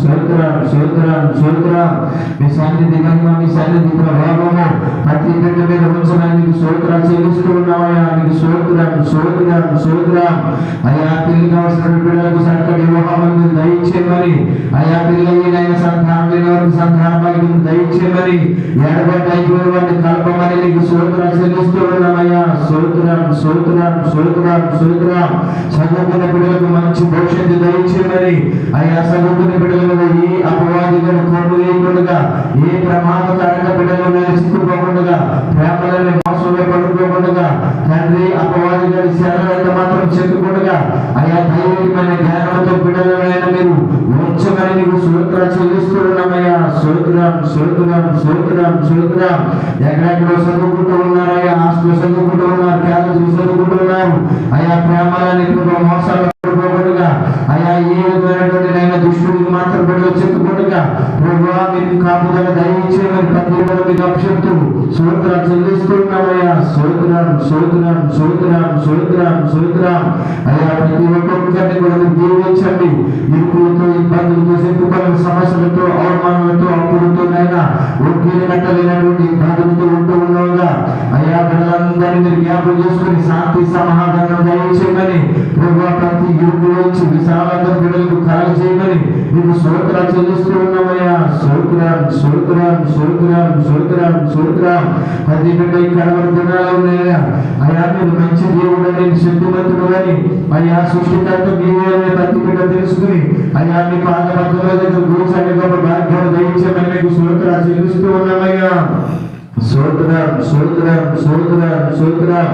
స్తోత్రం స్తోత్రం స్తోత్రం. మీ సన్నిధి మహిమ, మీ సన్నిధి ప్రభావము ప్రతి బిడ్డ మీద ఉంచమని నీకు స్తోత్రాలు చెల్లిస్తూ ఉన్నామయ్యా. నీకు స్తోత్రం స్తోత్రం స్తోత్రం. అయ్యా పెళ్లి కావాల్సిన బిడ్డలకు చక్కటి వివాహములను దయచేయమని, అయ్యా పెళ్ళైన సంతానం లేని వారికి సంతాన భాగ్యం దయచేయమని, ఎడబడ్డ అయిపోయిన వారిని కలపమని నీకు స్తోత్రాలు చెల్లిస్తూ ఉన్నామయ్యా. స్తోత్రం స్తోత్రం స్తోత్రం స్తోత్రం. చదువుకున్న బిడ్డలకు మంచి భవిష్యత్తు దయచేయమని, అయ్యా చదువుకున్న బిడ్డల మీద ఏ అపవాది కొడు లేకుండా, ఏ ప్రమాదకారక బిడ్డల మీద చిక్కుకోకుండా, ప్రేమలని మోసంలో పడుకోకుండా, తండ్రి అపవాది గారి సేవలైతే మాత్రం చెక్కుకుండా, అయ్యా దైవికమైన జ్ఞానంతో బిడ్డలైన మీరు ఉంచమని నీకు స్తోత్రాలు చెల్లిస్తూ ఉన్నామయ్యా. స్తోత్రం స్తోత్రం స్తోత్రం స్తోత్రం. ఎక్కడెక్కడో చదువుకుంటూ ఉన్నారయ్యా, హాస్టల్ చదువుకుంటూ ఉన్నారు, కాలేజీలు చదువుకుంటూ ఉన్నారు. అయ్యా ప్రేమలని మోసాలు పడుకోకుండా, అయ్యా ఏ విధమైనటువంటి నైనా దుష్టుడికి మాత్రం బిడ్డలు చెప్పుకోకుండా, ప్రభువా మీకు కాపుదల దయచేయమని ప్రతి ఒక్కరు మీకు అభిషక్తులు స్తోత్రాలు చెల్లిస్తున్నామయ్యా. స్తోత్రం స్తోత్రం స్తోత్రం స్తోత్రం స్తోత్రం. అయ్యా ప్రతి ఒక్కొక్కరిని కూడా మీరు దీవించండి. ఇరుకులతో, ఇబ్బందులతో, చెప్పుకోలేని సమస్యలతో, అవమానాలతో, అప్పులతో నైనా ఒకేలు కట్టలేనటువంటి ఇబ్బందులతో ఉంటూ ఉన్నావుగా, అయ్యా బిడ్డలందరినీ మీరు జ్ఞాపకం చేసుకుని శాంతి సమాధానం దయచేయమని, ప్రభువా ప్రతి ఇరుకులోంచి విశాలంగా బిడ్డలకు కలగ చేయమని మీకు స్తోత్రాలు చెల్లిస్తూ ఉన్నామయ్యా. స్తోత్రం స్తోత్రం స్తోత్రం స్తోత్రం స్తోత్రం. ప్రతి బిడ్డ ఇక్కడ దినాలు ఉన్నాయా, అయ్యా మీరు మంచి దేవుడు అని, శక్తిమంతుడు అని, అయ్యా సృష్టికర్త మీరే అని ప్రతి బిడ్డ తెలుసుకుని, అయ్యా మీ పాదపద్మల దగ్గర కూర్చొని గొప్ప భాగ్యాలు దయచేయమని మీకు స్తోత్రాలు చెల్లిస్తూ ఉన్నామయ్యా. స్తోత్రం స్తోత్రం స్తోత్రం స్తోత్రం.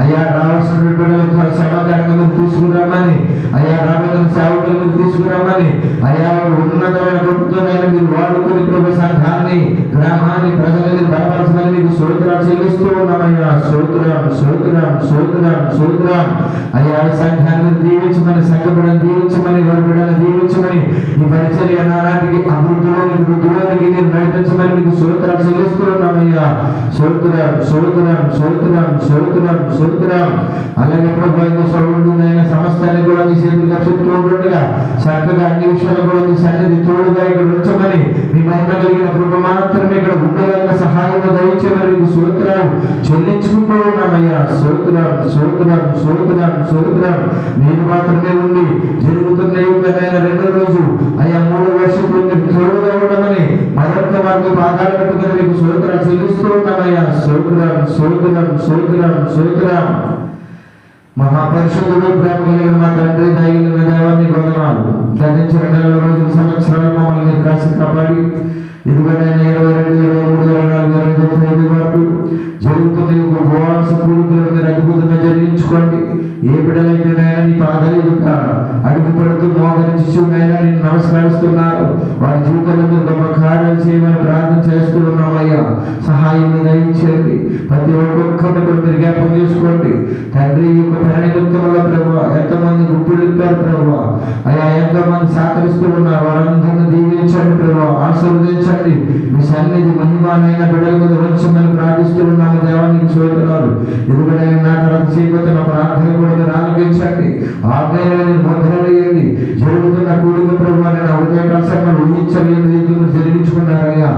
అయ్యా రావాల్సిన బిడ్డలకు సమాధానంగా తీసుకురామని, అయ్యా రాబోతున్న సేవకులను తీసుకురామని, అయ్యా ఉన్నతమైన ప్రభుత్వమైన మీరు వాడుకొని ప్రభు సంఘాన్ని, గ్రామాన్ని, ప్రజలని బలపరచమని మీకు స్తోత్రాలు చెల్లిస్తూ ఉన్నామయ్యా. స్తోత్రం స్తోత్రం స్తోత్రం స్తోత్రం. అయ్యా సంఘాన్ని దీవించమని, సంఘ బిడ్డను దీవించమని, వారి బిడ్డలను దీవించమని, ఈ పరిచర్య నానాటికి అభివృద్ధిలోని వృద్ధిలోనికి మీరు నడిపించమని మీకు స్తోత్రాలు చెల్లిస్తూ ఉన్నామయ్యా. స్తోత్రం స్తోత్రం స్తోత్రం స్తోత్రం స్తోత్రం. అలాగే ప్రభు సౌండునైన సమస్తాన్ని కూడా మీ చేతులుగా చెప్తూ ఉంటుండగా, చక్కగా అన్ని విషయాలు కూడా మీ సన్నిధి తోడుగా ఇక్కడ ఉంచమని, మీ మహిమ కలిగిన కృప మాత్రమే ఇక్కడ ఉండగలిగిన సహాయం దయచేయమని మీకు స్తోత్రాలు చెల్లించుకుంటూ ఉన్నామయ్యా. స్తోత్రం స్తోత్రం స్తోత్రం స్తోత్రం. మీరు మాత్రమే ఉండి జరుగుతున్న యుగమైన రెండో రోజు, అయ్యా 3 వర్షాలు తోడుగా ఉండమని మరొక వారికి పాదాలు పెట్టుకుని మీకు స్తోత్రాలు చెల్లిస్తూ ఉన్నామయ్యా. స్తోత్రం స్తోత్రం స్తోత్రం స్తోత్రం. మహాపరిశుద్ధుడు ప్రేమ కలిగిన మా తండ్రి, దయగలిగిన దేవాన్ని వందనాలు. గతించిన 4 రోజుల సంవత్సరాలు మమ్మల్ని కాసి కాపాడి, ఇదిగోనైనా 22, 23, 24, 25 వరకు జరుగుతున్న ఉపవాస కూడికలను మీరు అద్భుతంగా జరిగించుకోండి. ఏ బిడ్డలైతేనైనా నీ పాదాలు అడుగు పడుతూ మోకరించునైనా నేను నమస్కరిస్తున్నారు, వారి జీవితంలో మీరు గొప్ప కార్యాలు చేయమని ప్రార్థన చేస్తూ ఉన్నామయ్యా. సహాయం దయచేయండి. ప్రతి ఒక్కొక్కరిని కూడా మీరు జ్ఞాపకం చేసుకోండి తండ్రి. ఈ యొక్క పరిణితుల ప్రభావ ఎంతమంది గుప్పులు ఇప్పారు ప్రభావ, అయ్యా ఎంతమంది సహకరిస్తూ ఉన్నారు, వారందరినీ దీవించండి ప్రభావ, ఆశీర్వదించండి. మీ సన్నిధి మహిమానైన బిడ్డల మీద ఉంచమని ప్రార్థిస్తూ ఉన్నాము దేవానికి స్తోత్రాలు. ఎందుకంటే నా తర్వాత చేయబోతున్న ప్రార్థన కూడా మీరు ఆలోచించండి, ఆజ్ఞలను ముద్రలేయండి. జరుగుతున్న కూడిక ప్రభావ నేను ఉదయకాల సమయంలో ఊహించలేని రీతిలో జరిగించుకున్నారయ్యా.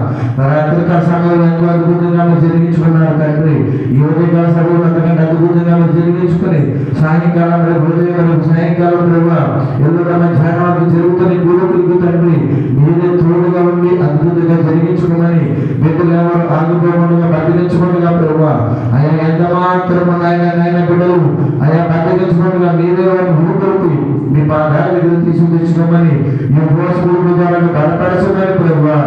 రాత్రికాల సమయంలో ఎంతో అద్భుతంగా జరిగించుకున్నారు తండ్రి. ఈ ఉదయకాల సమయంలో అంతకంటే అద్భుతంగా జరిగించుకుని సాయంకాలం ఉదయం సాయంకాలం ప్రభావ ఎల్లుండ మధ్యాహ్నం జరుగుతున్న కూడికలకు తండ్రి మీరే తోడుగా ఉండి అద్భుతంగా జరిగించుకోమని, బిడ్డలు ఎవరు ఆగిపోకుండా బతికించుకుంటుగా ప్రభావ, అయ్యా ఎంత మాత్రం నాయన బిడ్డలు అయ్యా బతికించుకుంటుగా మీరే వారిని ఊరుకొట్టి మీ పాదాల దగ్గర తీసుకొచ్చుకోమని, ఈ ఉపవాస ద్వారా బలపరచమని ప్రభావ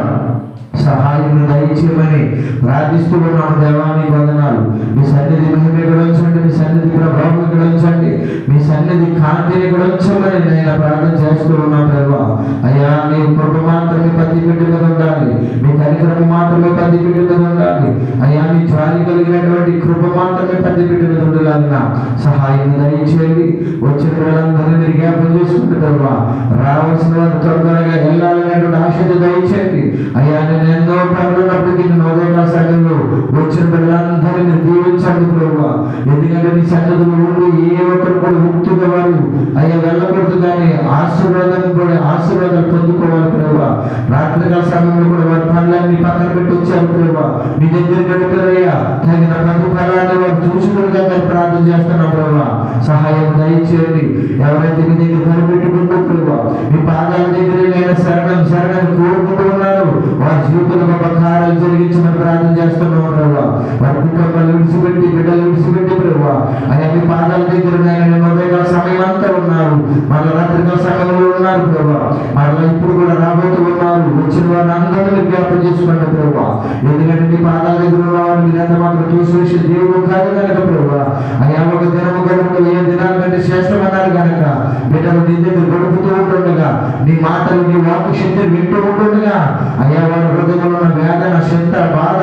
సహాయం దయచేయమని ప్రార్థిస్తూ ఉన్నాము దేవాన్ని వందనాలు. మీ సన్నిధి మహిమ గడించండి, మీ సన్నిధి ప్రభావం గడించండి, మీ సన్నిధి కాంతిని గడించమని నేను ప్రార్థన చేస్తూ ఉన్నాం ప్రభావ. అయ్యా మీ కృప మాత్రమే ప్రతి బిడ్డ మీద ఉండాలి, మీ కనికరము మాత్రమే ప్రతి బిడ్డ మీద ఉండాలి. అయ్యా మీ జాలి కలిగినటువంటి కృప మాత్రమే ప్రతి బిడ్డ మీద ఉండాలన్న సహాయం దయచేయండి. వచ్చిన పిల్లలందరినీ మీరు జ్ఞాపకం చేసుకుంటే ప్రభావ రావాల్సిన వారు త్వరగా వెళ్ళాలనేటువంటి ఆశతో దయచేయండి. అయ్యా నేను ఎన్నో పనులున్నప్పటికీ ఉదయకాల సమయంలో వచ్చిన పిల్లలందరినీ దీవించండి ప్రభావ. ఎందుకంటే మీ సన్నిధిలో ఉండి ఏ ఒక్కరు కూడా ముక్తిగా వారు అయ్యా వెళ్ళకూడదు, కానీ ఆశీర్వాదాలు పొందుకోవాలి ప్రభావ. రాత్రికాల సమయంలో కూడా వారి పనులన్నీ పక్కన పెట్టి వచ్చారు ప్రభావ. మీ దగ్గర గడిపారయ్యా, తగిన ప్రతిఫలాన్ని వారు చూసుకునిగా ప్రార్థన చేస్తున్నాం ప్రభావ. సహాయం దయచేయండి. ఎవరైతే మీ దగ్గర కనిపెట్టుకుంటూ ప్రభావ మీ పాదాల దగ్గర నేను శరణం కోరుకుంటూ ఉన్నారు, వారి జీవితంలో గొప్ప కార్యాలు జరిగించమని ప్రార్థన చేస్తున్నాం ప్రభావ. వారి కుటుంబాలు విడిచిపెట్టి బిడ్డలు విడిచిపెట్టి ప్రభావ అయ్యా మీ పాదాల దగ్గర నేను ఉదయకాల సమయం అంతా ఉన్నారు, మళ్ళీ రాత్రికాల సమయంలో ఉన్నారు ప్రభావ. మళ్ళీ ఇప్పుడు కూడా రాబోతూ ఉన్నారు. వచ్చిన వారిని అందరినీ జ్ఞాపకం చేసుకోండి ప్రభావ. ఎందుకంటే మీ పాదాల దగ్గర ఉన్నవారిని మీరు ఎంత మాత్రం చూసి దేవుడు కాదు కనుక ప్రభావ అయ్యా ఒక దినము గడుపుతూ ఏ దినాల కంటే శ్రేష్టమన్నారు కనుక బిడ్డలు నీ దగ్గర గడుపుతూ ఉంటుండగా నీ మాటలు నీ వాక్కు శక్తిని వింటూ ఉంటుండగా అయ్యా వారి హృదయంలో ఉన్న వేదన చింత బాధ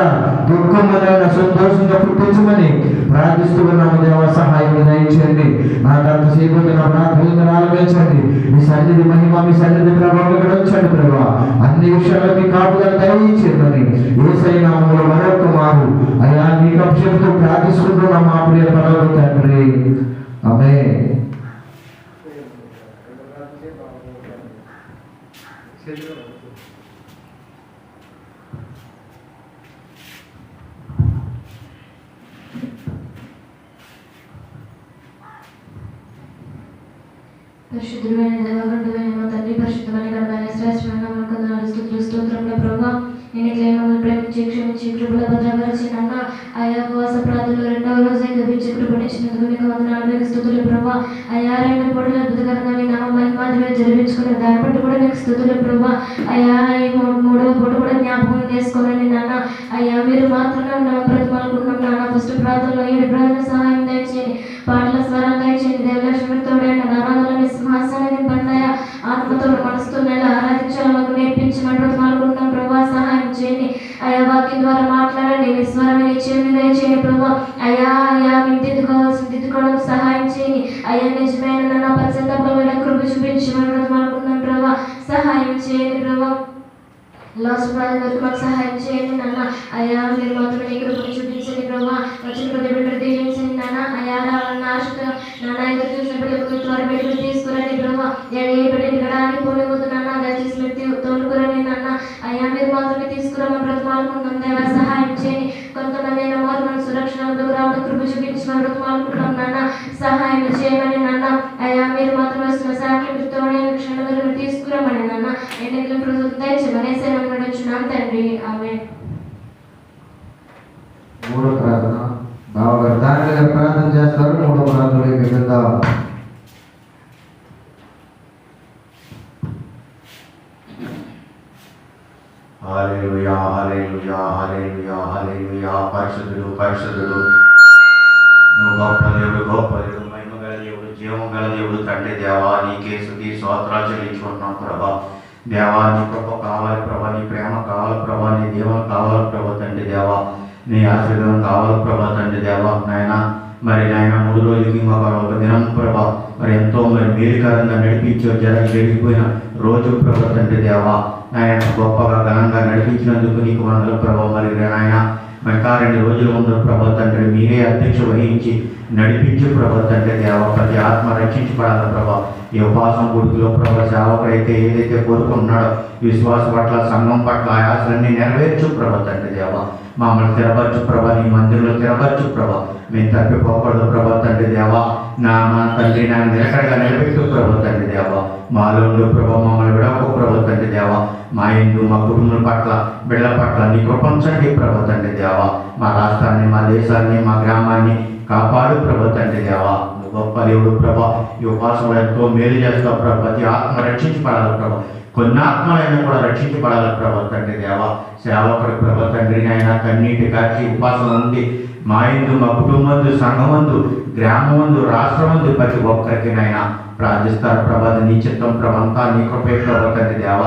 దుఃఖములైన సంతోషంగా పుట్టించమని ప్రార్థిస్తూ ఉన్నాము. దేవ సహాయం దయచేయండి. నాకు అంతసేపు నా ప్రార్థనలు ఆలకించండి. మీ సన్నిధి మహిమ మీ సన్నిధి ప్రభావం ఇక్కడ వచ్చండి ప్రభావ. అన్ని విషయాల్లో మీ కాపుదల దయచేయమని యేసయ్య నామములో మరొక మారు అయ్యా మీకు అభిషేకంతో ప్రార్థిస్తున్నాం మా ప్రియ పరలోక తండ్రి. ఆమేన్. పరిశుద్ధమైన దేవగంధమైన మా తండ్రి, పరిశుద్ధమైన ఘనమైన శ్రేష్టమైన వందనాలు స్తుతులు స్తోత్రములు ప్రభువా. నేను క్లైమను ప్రేమించి క్షమించి కృపలో భద్రపరిచి నన్న ఆయా ఉపవాస ప్రార్థనలు రెండవ రోజు గపించి కృపణించినందుకు మీకు వందనాలు, మీకు స్తుతులు ప్రభువా. అయా రెండు పొడుల అద్భుతకరంగా మీ నామ మహిమాదిగా జరిపించుకుని దాన్ని బట్టి కూడా మీకు స్తుతులు ప్రభువా. అయా ఈ మూడవ పొడు కూడా జ్ఞాపకం చేసుకోవాలని నాన్న అయ్యా మీరు మాత్రమే ఉన్నాము బ్రతిమాలనుకుంటున్నాం నాన్న. ఫస్ట్ ప్రార్థనలో 7 ప్రార్థన సహాయం దయచేయండి, పాటల స్వరం దయచేయండి. దేవలక్ష్మితోడైన నారాధనని సింహాసనాన్ని బండాయ ఆత్మతో మనసుతో నెల ఆరాధించాలి మాకు నేర్పించమని బ్రతిమాలనుకుంటున్నాం ప్రభావ. సహాయం చేయండి అయ్యా, వాక్యం ద్వారా మాట్లాడండి, మీ స్వరం చెవిని దయచేయండి ప్రభావ. అయ్యా మీరు దిద్దుకోవడం సహాయం చేయండి అయ్యా. నిజమైన నా పరిశుద్ధంలో కృప చూపించమని బ్రతిమాలనుకుంటున్నాం ప్రభావ. సహాయం చేయండి ప్రభావ. లాస్ట్ ప్రాజెక్ట్ వరకు మాకు సహాయం చేయండి నాన్న. అయ్యా మీరు మాత్రం నీ కృపను చూపించండి ప్రభావ. వచ్చిన ప్రతి బిడ్డలు దీవించండి నాన్న. అయ్యా రావాలన్న ఆశతో నాన్న ఎదురు చూసిన బిడ్డలకు త్వర బిడ్డలు తీసుకురండి ప్రభావ. ఏ బిడ్డలు ఇక్కడ ఆగిపోలేకపోతున్నానా దయచేసి మీరు తోలుకురండి నాన్న. అయ్యా మీరు మాత్రమే తీసుకురామని బ్రతిమాలనుకుంటున్నాం దేవా. సహాయం చేయండి. కొంతమంది అయిన వారు మన సురక్షణకు రావడం కృప చూపించమని బ్రతిమాలనుకుంటున్నాం నాన్న. సహాయం చేయమని నాన్న. అయ్యా మీరు మాత్రం వస్తున్న సాక్షి తోడే క్షణంలో తీసుకురామని నాన్న. ఎన్నికల ప్రభుత్వం దయచేయమని నడుచున్నాం తండ్రి. ఆమేన్. మూడో ప్రార్థన బావగారు దాని మీద ప్రార్థన చేస్తారు. మూడో ప్రార్థనలోకి వెళ్దాం. హల్లెలూయా హల్లెలూయా హల్లెలూయా హల్లెలూయా. పరిశుద్ధుడు పరిశుద్ధుడు, నువ్వు గొప్ప దేవుడు, గొప్ప దేవుడు, మహిమ గల దేవుడు, జీవం గల దేవుడు తండ్రి దేవా. నీకే స్తుతి స్తోత్రాలు చెల్లించుకుంటున్నాం ప్రభా. దేవా నీ కృప కావాలి ప్రభా, నీ ప్రేమ కావాలి ప్రభా, నీ దీవెన కావాలి ప్రభా తండ్రి దేవా. నీ ఆశీర్వాదం కావాలి ప్రభా తండ్రి దేవా. నాయన మరి నాయన 3 రోజులకి మాకు ఒక దినం ప్రభా మరి ఎంతో మరి మేలుకరంగా నడిపించో జరిగిపోయిన రోజు ప్రభా తండ్రి దేవా. నాయన గొప్పగా ఘనంగా నడిపించినందుకు నీకు వందల ప్రభా. మరి నాయన ఇంకా 2 రోజులు ముందు ప్రభా తండ్రి మీరే అధ్యక్ష వహించి నడిపించి ప్రభా తండ్రి దేవ. ప్రతి ఆత్మ రక్షించబడాలి ప్రభా. ఈ ఉపాసం గుడిలో ప్రభా సేవకుడైతే ఏదైతే కోరుకుంటున్నాడో విశ్వాస పట్ల సంఘం పట్ల ఆయాసాలన్నీ నెరవేర్చు ప్రభా తండ్రి దేవ. మమ్మల్ని తిరగచ్చు ప్రభా, నీ మందిరంలో తిరగచ్చు ప్రభా. మేము తప్పిపోకూడదు ప్రభా తండ్రి దేవ. నా తండ్రి నా నిలకడగా నిలబెట్టు ప్రభా తండ్రి దేవ. మాలో ఉండు ప్రభా, మమ్మల్ని విడవకు ప్రభా తండ్రి దేవ. మా ఇందు మా కుటుంబం పట్ల బిడ్డల పట్ల నీ కృపించండి ప్రభా తండ్రి దేవ. మా రాష్ట్రాన్ని, మా దేశాన్ని, మా గ్రామాన్ని కాపాడు ప్రభా తండ్రి దేవ. గొప్ప దేవుడు ప్రభా. ఈ ఉపాసంలో ఎంతో మేలు చేస్తావు ప్రభా. ప్రతి ఆత్మ రక్షించబడాలి ప్రభా. కొన్ని ఆత్మలైనా కూడా రక్షించబడాలి ప్రభా తండ్రి దేవ. సేవకుడు ప్రభా తండ్రి నాయన కన్నీటి కాచి ఉపాసన ఉంది మా ఇందు, మా కుటుంబందు, సంఘమందు, గ్రామమందు, రాష్ట్రమందు ప్రతి ఒక్కరికి నాయన ప్రార్థిస్తారు ప్రభా. నీ చిత్తం ప్రభంతా నీ కృపే ప్రభా తండ్రి దేవ.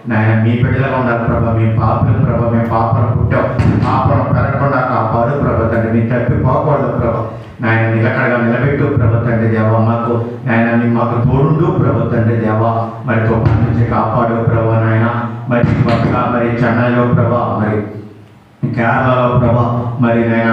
నాయన మీ బిడ్డలుగా ఉండాలి ప్రభా. మేము పాపలు ప్రభా, మేము పాపను పుట్టాం, పాపను పెరగకుండా కాపాడు ప్రభా తండ్రి. మీరు తప్పిపోకూడదు ప్రభా. నాయన నిలకడగా నిలబెట్టు ప్రభా తండ్రి దేవ. మాకు నాయన మాకు తోడుండు ప్రభా తండ్రి దేవ. మరి తుఫాను నుంచి కాపాడు ప్రభా నాయన. మరి మరి చెన్నైలో ప్రభా, మరి కేరళలో ప్రభా, మరి నాయన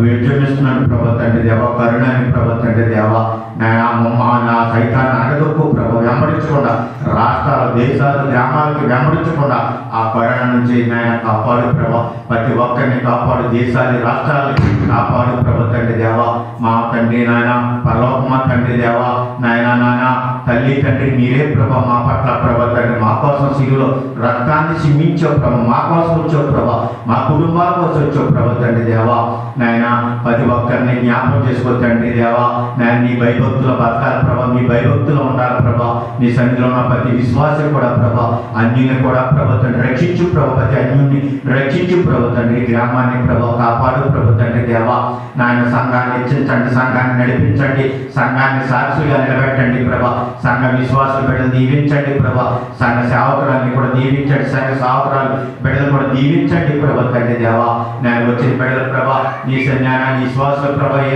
విజృంభిస్తున్నాను ప్రభా తండ్రి దేవ. కరుణాని ప్రభా తండ్రి దేవ. నా సైతాన్ని అనగదొక్కు ప్రభు, వెంబడించకుండా రాష్ట్రాలు, దేశాలు, గ్రామాలకి వెంబడించకుండా ఆ కరోనా నుంచి నాయన కాపాడు ప్రభు. ప్రతి ఒక్కరిని కాపాడు, దేశాలు, రాష్ట్రాలని కాపాడు ప్రభు తండ్రి దేవా. మా తండ్రి నాయన, పరలోకమా తండ్రి దేవా, నాయన తల్లి తండ్రి మీరే ప్రభు మా పట్ల ప్రభు తండ్రి. మా కోసం సిలువలో రక్తాన్ని సింహించావు ప్రభు, మా కోసం వచ్చావు ప్రభు, మా కుటుంబాల కోసం వచ్చావు ప్రభు తండ్రి దేవా. నాయన ప్రతి ఒక్కరిని జ్ఞాపకం చేసుకో తండ్రి దేవా. నేను నీ భయభక్తులు బతకాలి ప్రభా, నీ భయభక్తులు ఉండాలి ప్రభా. నీ సన్నిధిలో ఉన్న ప్రతి విశ్వాసం కూడా ప్రభా, అన్యుని కూడా ప్రభు తండ్రి రక్షించు ప్రభు, ప్రతి అన్యుని రక్షించు ప్రభు తండ్రి. గ్రామాన్ని ప్రభు కాపాడు ప్రభు తండ్రి దేవా. నాయన సంఘాన్ని హెచ్చించండి, సంఘాన్ని నడిపించండి, సంఘాన్ని సాక్షిగా నిలబెట్టండి ప్రభా. సంఘ విశ్వాసులు బిడ్డలు దీవించండి ప్రభా. సంఘ సేవకురాన్ని కూడా దీవించండి, సంఘ సేవకురాలు బిడ్డలు కూడా దీవించండి ప్రభు తండ్రి దేవా. నేను వచ్చిన బిడ్డలు ప్రభా, నీ జ్ఞానాన్ని విశ్వాసులు ప్రభ, ఏ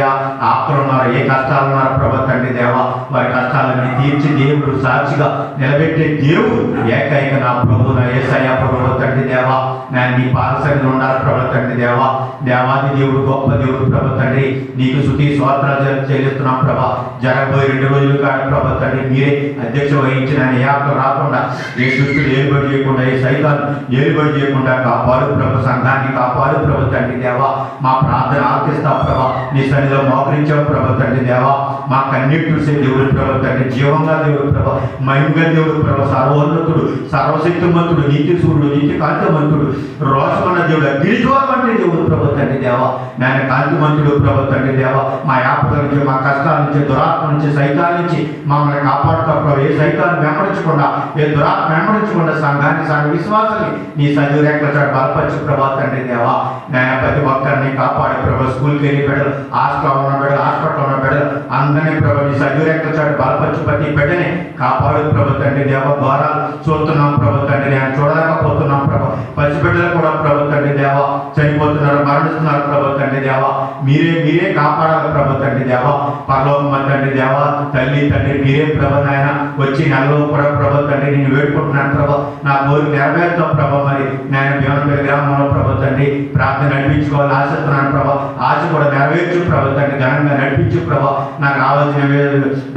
ఆపదలు ఉన్నారు, ఏ కష్టాలు ఉన్నారు ప్రభు తండ్రి దేవా. వారి కష్టాలన్నీ తీర్చి దేవుడు సాక్షిగా నిలబెట్టే దేవుడు ఏకైక నా ప్రభు, నా యేసయ్య ప్రభు తండ్రి దేవా. నేను నీ పాదసన్నిధిలో ఉండాలి ప్రభు తండ్రి దేవా. దేవాది దేవుడు, గొప్ప దేవుడు ప్రభు తండ్రి. నీకు స్తుతి స్తోత్రాలు చెల్లిస్తున్నాం ప్రభా. జరగబోయే 2 రోజులు కాదు ప్రభు తండ్రి, మీరే అధ్యక్ష వహించిన ఏ ఆపద రాకుండా, ఏ దుష్టుడు ఏలుబడి చేయకుండా, ఏ సైతాన్ని ఏలుబడి చేయకుండా కాపాడు ప్రభు. సంఘాన్ని కాపాడు ప్రభు తండ్రి దేవా. మా ప్రార్థన ఆలకిస్తావు ప్రభా. నీ సన్నిధిలో మోకరించావు ప్రభు తండ్రి దేవా. మా కన్నీటి చూసే దేవుడు ప్రభు తండ్రి, జీవంగా దేవుడు ప్రభా, మహిమగా దేవుడు ప్రభు, సర్వోన్నతుడు, సర్వశక్తిమంతుడు, నీతి సూర్యుడు, నీతి కాంతిమంతుడు, రోషమన్న దేవుడు, గిరిజోరమంటే దేవుడు ప్రభు తండ్రి దేవా. నేను కాంతిమంతుడు ప్రభు తండ్రి దేవా. మా ఆపదల నుంచి, మా కష్టాల నుంచి, దురాత్మ నుంచి, సైతాల నుంచి మమ్మల్ని కాపాడుతావు ప్రభు. ఏ సైతాన్ని వెంబడించకుండా, ఏ దురాత్మ వెంబడించకుండా సంఘాన్ని, సంఘ విశ్వాసాన్ని నీ సజీవ రేఖల చాటు బలపరచు ప్రభు తండ్రి దేవా. నేను ప్రతి ఒక్కరిని కాపాడు ప్రభు. స్కూల్కి వెళ్ళి బిడ్డలు, హాస్టల్లో ఉన్న బిడ్డలు, హాస్పిటల్లో ఉన్న బిడ్డలు అందరినీ ప్రభు నీ సజీవ రేఖల చాటు బలపరచు. ప్రతి బిడ్డని కాపాడు ప్రభు తండ్రి దేవ. ద్వారాలు చూస్తున్నాం ప్రభు తండ్రి, నేను చూడలేకపోతున్నాం ప్రభు. పసిబిడ్డలు కూడా ప్రభు తండ్రి దేవ చనిపోతున్నారు, మరణిస్తున్నారు ప్రభు తండ్రి దేవ. మీరే కాపాడాలి ప్రభు తండ్రి దేవ. పరలోకమ తండ్రి దేవ, తల్లి తండ్రి మీరే ప్రభు. నాయన వచ్చి నెలలో కూడా ప్రభు తండ్రి నేను వేడుకుంటున్నాను ప్రభు. నా కోరిక నెరవేరుతాం ప్రభు. మరి నేను భీమనపల్లి గ్రామంలో ప్రభు తండ్రి ప్రార్థన నడిపించుకోవాలి ఆశిస్తున్నాను ప్రభు. ఆశ కూడా నెరవేర్చు ప్రభు తండ్రి, ఘనంగా నడిపించు ప్రభు. నాకు రావాల్సిన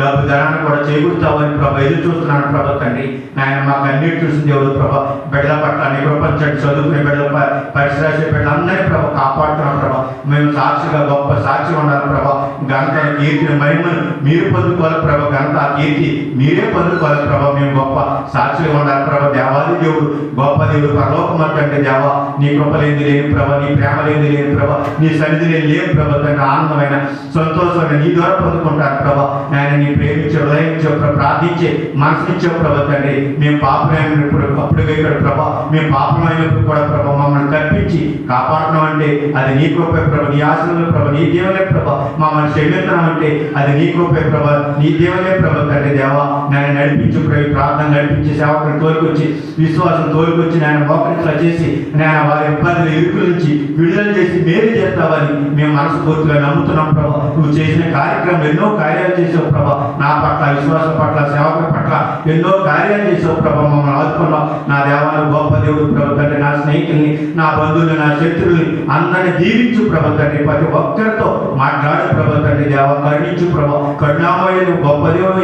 డబ్బు ధనాన్ని కూడా చేకూరుతావని ప్రభు ఎదురు చూస్తున్నాను ప్రభు తండ్రి. నాయన మాకు అన్నిటి చూసిన దేవుడు ప్రభు. బిడ్డల పట్ల నీ ప్రపంచండి, చదువుకునే బిడ్డల పరీక్ష రాసే బిడ్డలందరినీ ప్రభు కాపాడుతున్నాం ప్రభు. మేము సాక్షిగా గొప్ప సాక్షి ఉండాలి ప్రభు. ఘనత, కీర్తిని, మహిమను మీరు పొందుకోవాలి ప్రభు. ఘనత, కీర్తి మీరే పొందుకోవాలి ప్రభు. మేము గొప్ప సాక్షిగా ఉండాలి ప్రభు. దేవాది దేవుడు, గొప్ప దేవుడు, పరలోకమంటే దేవ. నీ కృపలేంది లేని ప్రభు, నీ ప్రేమ లేని లేని ప్రభు, నీ సన్నిధి లేని ప్రభు తండ్రి. ఆనందమైన సంతోషమైన నీ ద్వారా పొందుకుంటారు ప్రభు. నేను నీ ప్రేమించే, హృదయించే, ప్రార్థించే మనసునిచ్చే ప్రభు తండ్రి. మేము పాపమైనప్పుడు అప్పుడుగా ఇక్కడ ప్రభు, మేము పాపమైనప్పుడు కూడా ప్రభు మమ్మల్ని తప్పించి కాపాడడం అంటే అది నీ కృపే ప్రభు, నీ ఆశీర్వాదం ప్రభు, నీ దేవులే ప్రభు. మమ్మల్ని క్షమించడం అంటే అది నీ కృపే ప్రభు, నీ దేవులే ప్రభు తండ్రి దేవ. నేను నడిపించు ప్రభు, ప్రార్థన నడిపించి, సేవకుని తోలుకొచ్చి, విశ్వాసం తోలుకొచ్చి, నేను మోకరించలా చేసి, నేను వారి ఇబ్బందులు, ఇరుకుల నుంచి విడుదల చేసి మేలు చేస్తావని మేము మనస్ఫూర్తిగా నమ్ముతున్నాం ప్రభు. నువ్వు చేసిన కార్యక్రమం ఎన్నో కార్యాలు చేసావు ప్రభు. నా పట్ల, విశ్వాసం పట్ల, సేవకుల పట్ల ఎన్నో కార్యాలు చేసావు ప్రభు. మమ్మల్ని ఆదుకున్నావు నా దేవాలు, గొప్ప దేవుడు ప్రభు తండ్రి. నా స్నేహితుల్ని, నా బంధువుల్ని, నా శత్రువుల్ని అందరినీ దీవించు ప్రభు తండ్రి. ప్రతి ఒక్కరితో మాట్లాడు ప్రభు తండ్రి దేవ. కరుణించు ప్రభు. కరుణామయ్య గొప్ప దేవుడు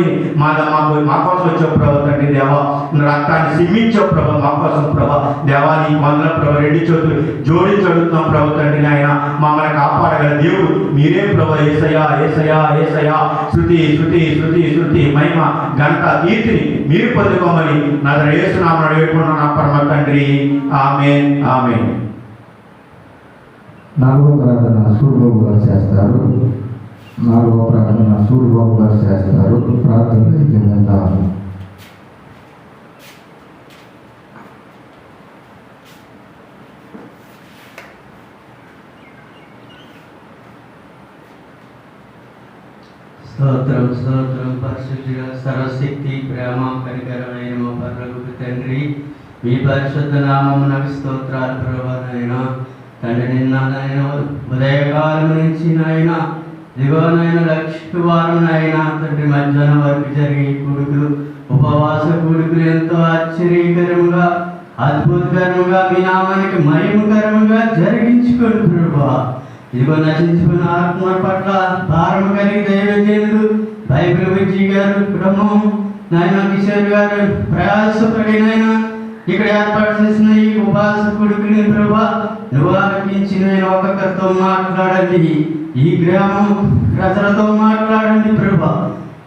మా కోసం వచ్చావు ప్రభు తండ్రి దేవ. రక్తాన్ని సిమ్మించావు ప్రభు మా కోసం ప్రభు దేవా. నీ వందల ప్రభు, 2 చేతులు జోడించి అడుగుతున్నాం ప్రభు తండ్రి. నాయన మమ్మల్ని కాపాడగల దేవుడు మీరే ప్రభు. యేసయ్యా, యేసయ్యా, యేసయ్యా. శృతి శృతి శృతి శృతి, మహిమ, ఘనత, కీర్తిని మీరు పొందుకోమని నజరేయుని యేసు నామమున వేడుకుంటున్నాను నా పరమ తండ్రి. ఆమేన్, ఆమేన్. 4వ ప్రార్థన సూర్యబాబు గారు చేస్తారు. 4వ ప్రార్థన సూర్యబాబు గారు చేస్తారు. ప్రార్థన అయిపోయిందా? స్తోత్రం, స్తోత్రం. పరిశుద్ధుడ, సర్వశక్తి, ప్రేమ, కనికరమైన మా పరలోకపు తండ్రి, మీ పరిశుద్ధ నామమునకు స్తోత్రాలు ప్రభువా. నాయనా తండ్రి, నిన్న ఉదయకాలం నుంచి నాయన దిగోనైనా లక్షవారం నాయన తండ్రి మధ్యాహ్నం వరకు జరిగే కూడుకులు, ఉపవాస కూడుకులు ఎంతో ఆశ్చర్యకరంగా, అద్భుతకరంగా, మీ నామానికి మహిమకరంగా జరిగించుకోండి ప్రభువా. ఇదిగో నశించుకున్న ఆత్మ పట్ల భారము కలిగి దైవజనులు బైబిల్ విజయ్ గారు కుటుంబం నాయన కిషోర్ గారు ప్రయాసపడి నాయన ఇక్కడ ఏర్పాటు చేసిన ఈ ఉపవాస కొడుకుని ప్రభా నువ్వు ఆలకించి నేను ఒక్కొక్కరితో మాట్లాడండి, ఈ గ్రామం ప్రజలతో మాట్లాడండి ప్రభా.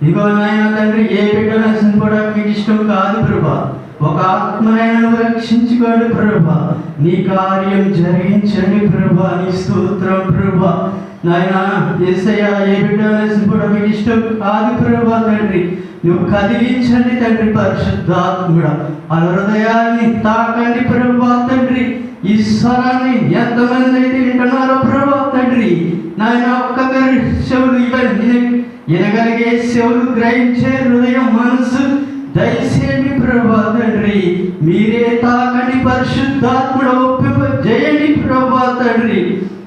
ఇగో నాయన తండ్రి, ఏ బిడ్డ నశించుకోవడానికి మీకు ఇష్టం కాదు ప్రభా. ఒక ఆత్మనైనా నువ్వు రక్షించుకోండి ప్రభా. నీ కార్యం జరిగించండి ప్రభా. నీ స్తోత్రం ప్రభా. నాయన యేసయ్య, ఏ బిడ్డ నశించుకోవడం మీకు ఇష్టం కాదు ప్రభా తండ్రి. నువ్వు కదిలించండి తండ్రి. పరిశుద్ధాత్ముడా ఆ హృదయాన్ని తాకండి ప్రభా తండ్రి. ఈ స్వరాన్ని ఎంతమంది అయితే వింటున్నారో ప్రభా తండ్రి, నాయన ఒక్కొక్కరి చెవులు ఇవన్నీ వినగలిగే చెవులు, గ్రహించే హృదయం, మనసు దయచేయండి ప్రభా తండ్రి. మీరే తాకండి పరిశుద్ధాత్ముడు, ఒప్పింపజేయండి ప్రభా తండ్రి.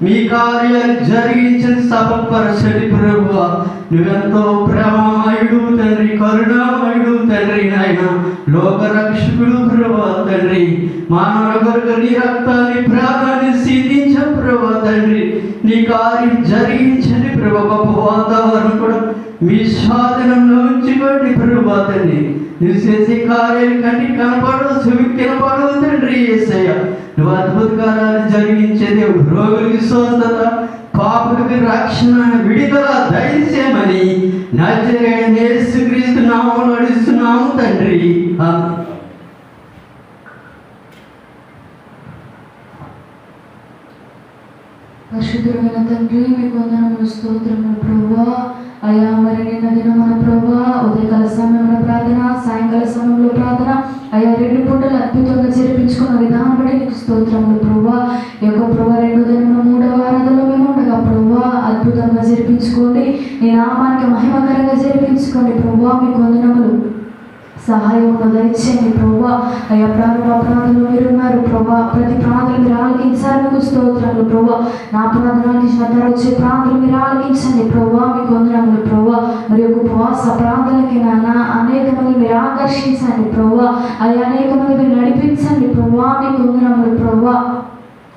మీ కార్యాలు జరిగించిన సఫలపరచండి ప్రభువా. నువ్వెంతో ప్రేమమయుడు తండ్రి, కరుణామయుడు తండ్రి, నాయన లోక రక్షకుడు ప్రభా తండ్రి. మానవుల కొరకు నీ రక్తాన్ని, ప్రాణాన్ని సిద్ధించ ప్రభా తండ్రి. నీ కార్యం జరిగించండి ప్రభా. గొప్ప వాతావరణం కూడా మీ స్వాధీనంలో ఉంచుకోండి ప్రభా తండ్రి. నువ్వు చేసే కార్యాలు కంటికి కనపడవు, చెవికి కనపడవు తండ్రి. యేసయ్య, నువ్వు అద్భుత కార్యాలు జరిగించే దేవుడు. రోగులకి స్వస్థత, పాపులకి రక్షణ, విడుదల దయచేయమని నజరేయుడైన యేసుక్రీస్తు నామములో అడుగుతున్నాము తండ్రి. పరిశుద్ధుడైన తండ్రి, మీకు వందనములు, స్తోత్రములు ప్రభువా. అయ్యా మరి నిన్న దినమున ప్రభువా ఉదయకాల సమయంలో ప్రార్థన, సాయంకాల సమయంలో ప్రార్థన, అయ్యా 2 పూటలు అద్భుతంగా జరిపించుకున్న విధానం బట్టి నీకు స్తోత్రములు ప్రభువా. ఈ యొక్క ప్రభువా 2వ దినమున 3వ ఆరాధనలో మేము ఉండగా ప్రభువా అద్భుతంగా జరిపించుకోండి. నీ నామానికి మహిమకరంగా జరిపించుకోండి ప్రభువా. మీకు వందనములు, సహాయం దయచేయండి ప్రభువా. అయ్యా ప్రార్థనలో మీరు ఉన్నారు ప్రభువా. ప్రతి ప్రార్థన మీరు ఆలకించాలి. మీకు స్తోత్రాలు ప్రభువా. నా ప్రార్థనకి శ్రద్ధ వచ్చే ప్రార్థనలు మీరు ఆలకించండి ప్రభువా. మీకు వందనములు ప్రభువా. మరి యొక్క ఉపవాస ప్రార్థనకి నాన్న అనేక మంది మీరు ఆకర్షించండి ప్రభువా. అయ్యా అనేక మంది మీరు నడిపించండి ప్రభువా. మీకు వందనములు ప్రభువా.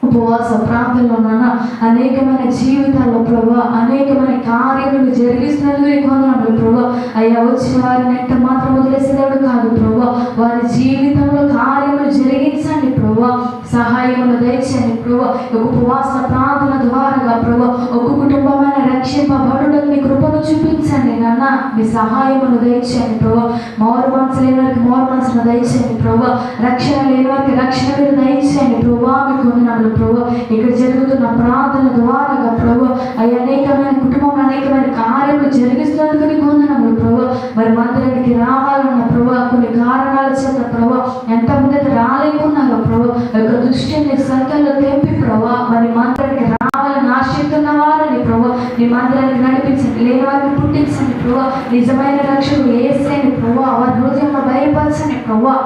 ఉపవాస ప్రాంతంలో నాన్న అనేకమైన జీవితాల్లో ప్రభా అనేకమైన కార్యములు జరిగిస్తున్నందుకు నీకు వందనములు ప్రభా. అయ్యా వచ్చిన వారిని ఎంత మాత్రం వదిలేసేవాడు కాదు ప్రభా. వారి జీవితంలో కార్యములు జరిగించండి ప్రభా. సహాయములు దయచేయండి ప్రభా. ఉపవాస ప్రార్థన ద్వారా ప్రభా ఒక కుటుంబమైన రక్షింపబడుటకు మీ కృపను చూపించండి నాన్న. మీ సహాయములు దయచేయండి ప్రభా. మారు మనసు లేని వారికి మారు మనసును దయచేయండి ప్రభా. రక్షణ లేని వారికి రక్షణ మీరు దయచేయండి ప్రభా. మీకు వందనములు ప్రభా. ఇక్కడ జరుగుతున్న ప్రార్థన ద్వారా ప్రభా అయ్యా అనేకమైన కుటుంబంలో అనేకమైన కార్యములు జరిగిస్తున్నందుకు నీకు వందనములు ప్రభా. మరి మందిరానికి రావాలన్న ప్రభా కొన్ని కారణాల చేత ప్రభా ఎంతమంది రాలేకున్నారో ప్రభా యొక్క దృష్టిని సంఖ్యలో తెంపి ప్రభా మరి మందిరానికి రావాలని ఆశిస్తున్న వారిని ప్రభా నీ మందిరానికి నడిపించండి. లేని వారిని పుట్టించండి ప్రభా. నిజమైన రక్షకుడు యేసయ్యని ప్రభా వారి హృదయంలో బయలుపరచండి ప్రభా.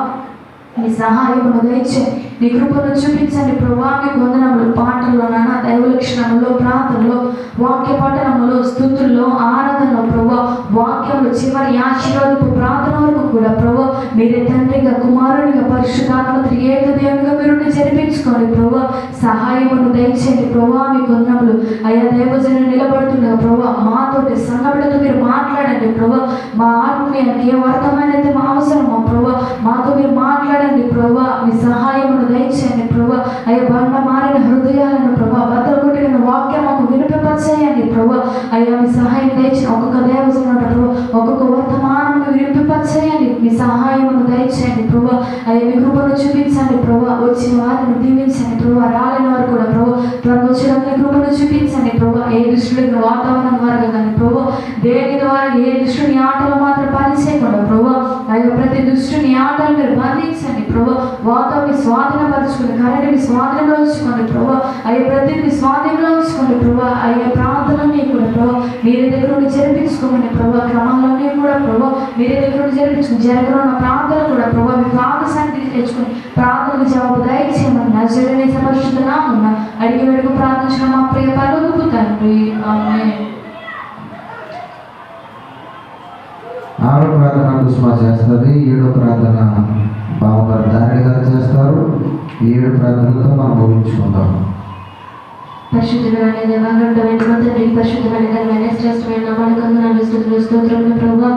నీ సహాయమును దయచేయండి. నీ కృపను చూపించండి ప్రభా. మీకు వందనములు. పాటల్లో నాన్న దైవలక్షణములో, ప్రార్థనలో, వాక్య పఠనములో, స్తుతుల్లో, ఆరాధనలో ప్రభా వాక్యంలో చివరి ఆశీర్వాదపు ప్రార్థన వరకు కూడా ప్రభా మీరే తండ్రిగా, కుమారునిగా, పరిశుద్ధాత్మ త్రియేక దేవునిగా మీరు జరిపించుకోండి ప్రభా. సహాయమును దయచేయండి ప్రభా. మీకు వందనములు. అయ్యా దైవజనులు నిలబడుతుండగా ప్రభా మాతోటి సంఘటనతో మీరు మాట్లాడండి ప్రభా. మా ఆత్మీయానికి ఏ వర్తమైనది మా అవసరమో ప్రభా మాతో మీరు మాట్లాడండి ప్రభా. మీ సహాయమును దయచేయండి ప్రభా. అయ్యా బండ మారిన హృదయాలను ప్రభా బద్దలుకొట్టిన వాక్యం మాకు వినిపింపచేయండి ప్రభా. అయ్యా మీ సహాయం దయచేయండి. ఒక్కొక్క దేవజనుడు ప్రభా ఒక్కొక్క వర్తమానం వినిపింపచేయండి. మీ సహాయమును దయచేయండి ప్రభా. అయ్యా మీ కృపను చూపించండి ప్రభా. వచ్చిన వారిని దీవించండి ప్రభా. రాలేని వారు కూడా ప్రభా త్వరగా వచ్చేటప్పుడు కృపను చూపించండి ప్రభా. ఏ దృష్టిలో వాతావరణం ద్వారా కానీ ప్రభా దేని ద్వారా ఏ దృష్టిని ఆటలు మాత్రం పనిచేయకుండా ప్రభా అయ్యా ప్రతి దృష్టిని ఆటలు మీరు బంధించండి ప్రభా. వాతావరణం స్వాధీనపరచుకోండి. కరెంట్ని స్వాధీనంలో ఉంచుకోండి ప్రభా. అయ్యా ప్రతిని స్వాధీనంలో ఉంచుకోండి ప్రభా. అయ్యా ప్రార్థనని కూడా ప్రభా మీరే దగ్గర నుండి జరిపించుకోమని ప్రభా. క్రమంలోనే కూడా ప్రభా మీరే దగ్గర నుండి జరిపించుకుని జరగనున్న ప్రార్థన కూడా ప్రభా మీ పాద సన్నిధికి తెచ్చుకొని ప్రార్థనకు జవాబు దయచేయమని నజరేయుని పరిశుద్ధ నామమున అడిగి వేడుకు ప్రార్థించిన మా ప్రియ పరలోకపు తండ్రి. ఆమేన్. 6వ ప్రార్థన కుసుమ చేస్తుంది. 7వ ప్రార్థన బావగారు దారి గారు చేస్తారు. 7 ప్రార్థనలతో మనం ముగించుకుందాం. పరిశుద్ధమైన దేవాలయం తండ్రి పరిశుద్ధమైన ఘనమైన శ్రేష్టమైన నామానికి వందనాలు స్తుతులు స్తోత్రములు ప్రభువా.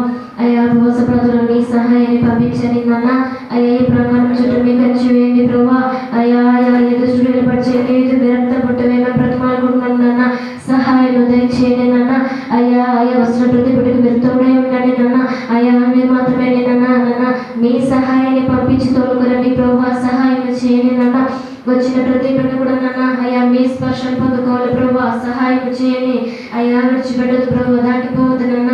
అయ్యా ఉపవాస ప్రార్థనలో మీ సహాయాన్ని పంపించండి నాన్న. అయ్యా ఈ ప్రాంగణం చుట్టూ మీ కంచి వేయండి ప్రభువా. అయ్యా అయ్యా ఏ దుష్టుడు నిలబడిచేయండి, విరక్త పుట్టవేమో బ్రతమాలుకుంటున్నాను నాన్న. సహాయం దయచేయండి నాన్న. అయ్యా అయ్యా వస్తున్న ప్రతి బిడ్డకు మీరు తోడే ఉండండి నాన్న. అయ్యా మీరు మాత్రమే నాన్న మీ సహాయాన్ని పంపించి తోడుకురండి ప్రభువా. సహాయం చేయండి నాన్న. వచ్చిన ప్రతి బిడ్డ కూడా నాన్న అయ్యా మీ స్పర్శను పొందుకోవాలి ప్రభువా. సహాయం చేయండి అయ్యా. విడిచిపెట్టదు ప్రభు, దాటిపోవద్దు నాన్న.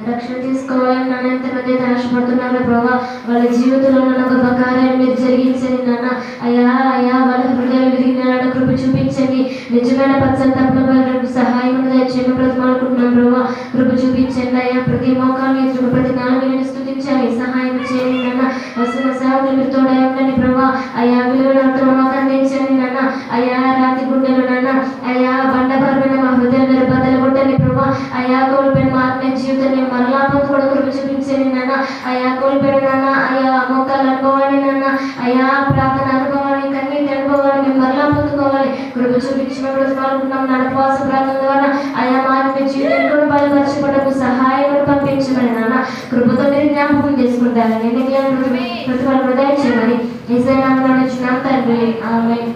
రక్షణ తీసుకోవాలని నాన్న ఎంతమంది అయితే ఆశపడుతున్నారు ప్రభావ. వాళ్ళ జీవితంలో నన్ను ఒక కార్యాన్ని మీరు జరిగించండి నాన్న. అయ్యా అయ్యా వాళ్ళ హృదయాలు విరిగిన కృప చూపించండి. నిజమైన పశ్చాత్తాపంలో వాళ్ళకు సహాయం దయచేయమని బ్రతమాలుకుంటున్నాను ప్రభావ. కృప చూపించండి అయ్యా. ప్రతి మోకాలు ఎదురు ప్రతి నాలుగు స్తుతించాలి. సహాయం చేయండి నాన్న. వస్తున్న సేవకులు మీరు తోడై ఉండండి ప్రభావ. అయ్యా విలువలతో మాకు అందించండి నాన్న. అయ్యా రాతి గుండెలు నాన్న అయ్యా బండపరమైన మా హృదయాలు మీరు బద్దలు కొట్టండి ప్రభావ. అయ్యా కోల్పోయిన మా ఆత్మీయ జీవితాన్ని మరలా పొందుకోవడం కృప చూపించండి నాన్న. అయ్యా కోల్పోయిన నాన్న అయ్యా మోకాలు అనుకోవాలి నాన్న. అయ్యా ప్రార్థన అనుకోవాలి, కన్నీటి అనుకోవాలి, మేము మరలా పొందుకోవాలి. కృప చూపించిన బ్రతమాలుకుంటున్నాం నాన్న. ఉపవాస ప్రార్థన ద్వారా అయ్యా మా ఆత్మీయ జీవితం కూడా బలపరచుకోవడానికి సహాయం పంపించమని నాన్న. కృపతో మీరు జ్ఞాపకం చేసుకుంటారని ప్రతి వాళ్ళు హృదయం చేయమని యేసయ్య నామములో తండ్రి ఆమేన్.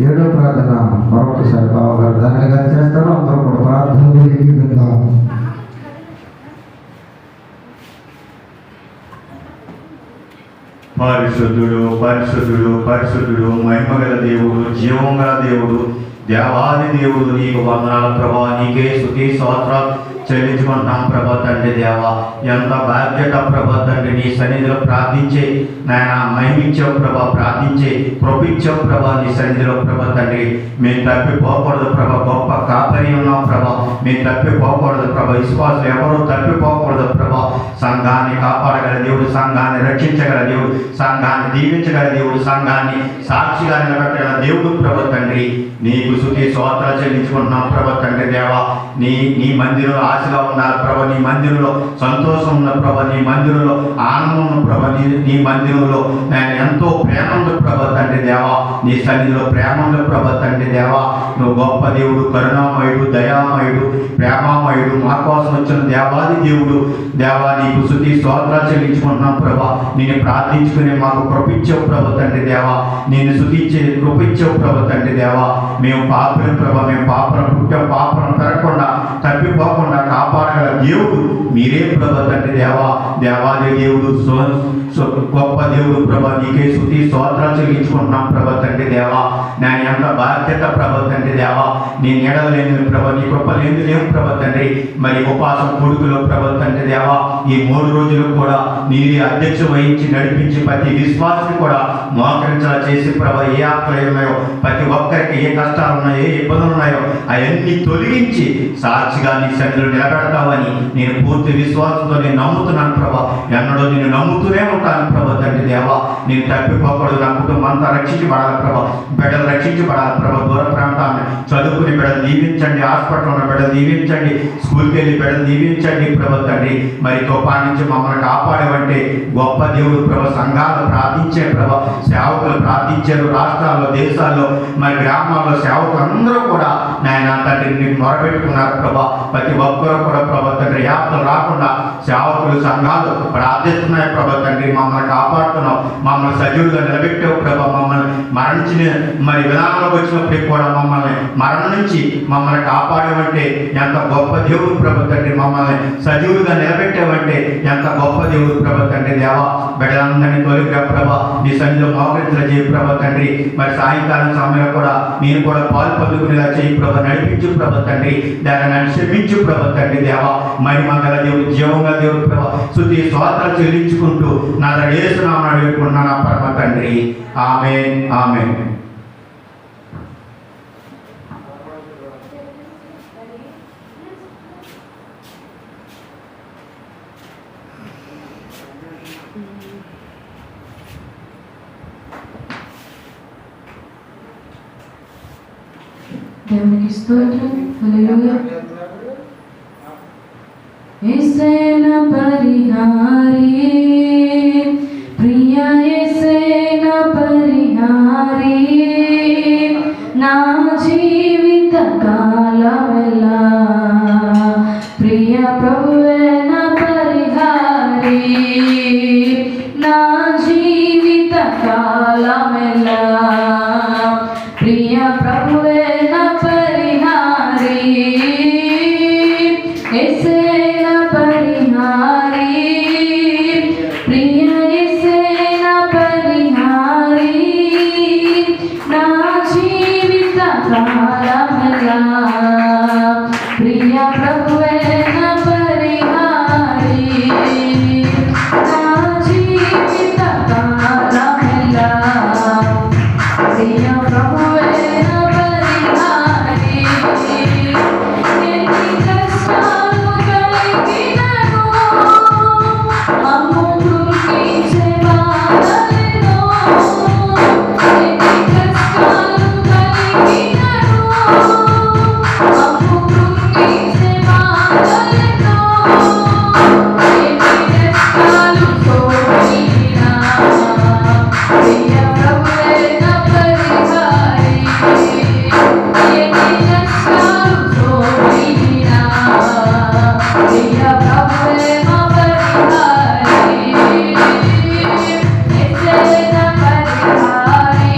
7వ ప్రార్థన మరొకసారి బావగారు దానిగా చేస్తారు. అందరూ కూడా ప్రార్థనలు విందాం. పరిశుద్ధుడు పరిశుద్ధుడు పరిశుద్ధుడు మహిమగల దేవుడు, జీవం గల దేవుడు, దేవాది దేవుడు, నీకు వందనాల ప్రభా. నీకే స్తుతి స్తోత్రాలు చెల్లించుకుంటాం ప్రభా తండ్రి దేవా. ఎంత బాధ్యత ప్రభా తండ్రి నీ సన్నిధిలో ప్రార్థించే నాయన మహిమించావు ప్రభా, ప్రార్థించే కృపించావు ప్రభా నీ సన్నిధిలో ప్రభా తండ్రి. మేము తప్పిపోకూడదు ప్రభా, గొప్ప కాపరి ఉన్నాం ప్రభా. మేము తప్పిపోకూడదు ప్రభా, విశ్వాసం ఎవరూ తప్పిపోకూడదు ప్రభా. సంఘాన్ని కాపాడగల దేవుడు, సంఘాన్ని రక్షించగల దేవుడు, సంఘాన్ని దీవించగల దేవుడు, సంఘాన్ని సాక్షిగా నిలబెట్టగల దేవుడు ప్రభా తండ్రి. నీకు స్తుతి స్తోత్రాలు చెల్లించుకుంటున్నాం ప్రభా తండ్రి దేవా. నీ మందిరంలో ఆశగా ఉన్నారు ప్రభా, నీ మందిరంలో సంతోషం ఉన్న ప్రభా, నీ మందిరంలో ఆనందం ఉన్న ప్రభా, నీ మందిరంలో నేను ఎంతో ప్రేమ ఉంది ప్రభా తండ్రి దేవా. నీ సన్నిధిలో ప్రేమ ఉంది ప్రభా తండ్రి దేవా. నువ్వు గొప్ప దేవుడు, కరుణామయుడు, దయామయుడు, ప్రేమామయుడు, మా కోసం వచ్చిన దేవాది దేవుడు దేవా. నీకు స్తుతి స్తోత్రాలు చెల్లించుకుంటున్నాం ప్రభా. నేను ప్రార్థించుకునే మాకు కృపించావు ప్రభా తండ్రి దేవా. నేను స్తుతించే కృపించావు ప్రభా తండ్రి దేవా. మేము పాపం ప్రభా, మేము పాపం పుట్టాం, పాపం పెరగకుండా తప్పిపోకుండా కాపాడగల దేవుడు మీరే ప్రభా తండ్రి దేవా. దేవాది దేవుడు, గొప్ప దేవుడు ప్రభా. నీకే స్తుతి స్తోత్రాలు చెల్లించుకుంటున్నాం ప్రభా తండ్రి దేవా. నేను ఎంత బాధ్యత ప్రభా తండ్రి దేవా. నీ నీడలు లేని ప్రభా, నీ కృప లేని లేవు ప్రభా తండ్రి. మరి ఉపాసం కొడుకులో ప్రభా తండ్రి దేవా. ఈ 3 రోజులు కూడా నీరే అధ్యక్ష వహించి నడిపించి ప్రతి విశ్వాసాన్ని కూడా మోకరించేలా చేసి ప్రభా, ఏ ఆత్మలు ఉన్నాయో ప్రతి ఒక్కరికి ఏ కష్టాలు ఉన్నాయో, ఏ ఇబ్బందులు ఉన్నాయో అవన్నీ తొలగించి సాక్షిగా నీ సన్నిధిలో నిలబెడతావని నేను పూర్తి విశ్వాసంతో నేను నమ్ముతున్నాను ప్రభా. ఎన్నడో నేను నమ్ముతూనే ఉంటాను ప్రభా తండ్రి దేవా. నేను తప్పిపోకూడదు. నా కుటుంబం అంతా రక్షించబడాలి ప్రభా, బిడ్డలు రక్షించబడాలి ప్రభా. దూర ప్రాంతాన్ని చదువుకుని బిడ్డలు దీవించండి, హాస్పిటల్ ఉన్న బిడ్డలు దీవించండి, స్కూల్కి వెళ్ళి బిడ్డలు దీవించండి ప్రభా తండ్రి. మరి తుఫాను నుంచి మమ్మల్ని కాపాడేవంటే గొప్ప దేవుడు ప్రభా. సంఘాలు ప్రార్థించే ప్రభా, సేవకులు ప్రార్థించారు. రాష్ట్రాల్లో, దేశాల్లో, మరి గ్రామాల్లో సేవకులు అందరూ కూడా నాయన తండ్రి నీకు మొరబెట్టుకున్నారు ప్రభా. ప్రతి ఒక్కరూ కూడా ప్రభా తండ్రి యాత్రలు రాకుండా సేవకులు, సంఘాలు ప్రార్థిస్తున్నాయి ప్రభా తండ్రి. మమ్మల్ని కాపాడుతున్నావు, మమ్మల్ని సజీవులుగా నిలబెట్టావు ప్రభా. మమ్మల్ని మరణించిన మరి విధానంలోకి వచ్చినప్పటికి కూడా మమ్మల్ని మరణం నుంచి మమ్మల్ని కాపాడేవంటే ఎంత గొప్ప దేవుడు ప్రభా తండ్రి. మమ్మల్ని సజీవులుగా నిలబెట్టావంటే ఎంత గొప్ప దేవుడు ప్రభా తండ్రి దేవా. బిడ్డలందరినీ తొలిగా ప్రభా నీ సన్నిధిలో మోకరించలా చేయి ప్రభా తండ్రి. మరి సాయంకాలం సమయంలో కూడా నేను కూడా పాలు పొందుకునేలా చేయి ప్రభా. నడిపించు ప్రభా తండ్రి. దాన్ని క్షమించు ప్రభా తండ్రి దేవా. మహిమ గల దేవుడు, జీవం గల దేవుడు ప్రభా. స్తుతి స్తోత్రాలు చెల్లించుకుంటూ నా యేసు నామమున అడుగుతున్నాను నా పరమ తండ్రి. ఆమేన్, ఆమేన్. దేవునికి స్తోత్రం. హల్లెలూయా. యేసేన పరిహారి, ప్రియ యేసేన పరిహారి, కాలమెల్లా ప్రియ ప్రభువే నా పరిహారి యేసే నా పరిహారి ప్రియ యేసే నా పరిహారి నా జీవిత కాలమెల్లా ప్రియ ప్రభువే నా పరిహారి నా జీవిత కాలమెల్లా ప్రియ ప్రభువే నా పరిహారి ఎన్ని కష్టాలు కలిగినను మమ్ము కృంగించే బాధలను ఎన్ని కష్టాలు కలిగినను మమ్ము కృంగించే బాధలను ఎన్ని కష్టాలు తోడినా ప్రియ ప్రభువే నా పరిహారి ఎన్ని కష్టాలు తోడినా ప్రియ ప్రభువే నా పరిహారి యేసే నా పరిహారి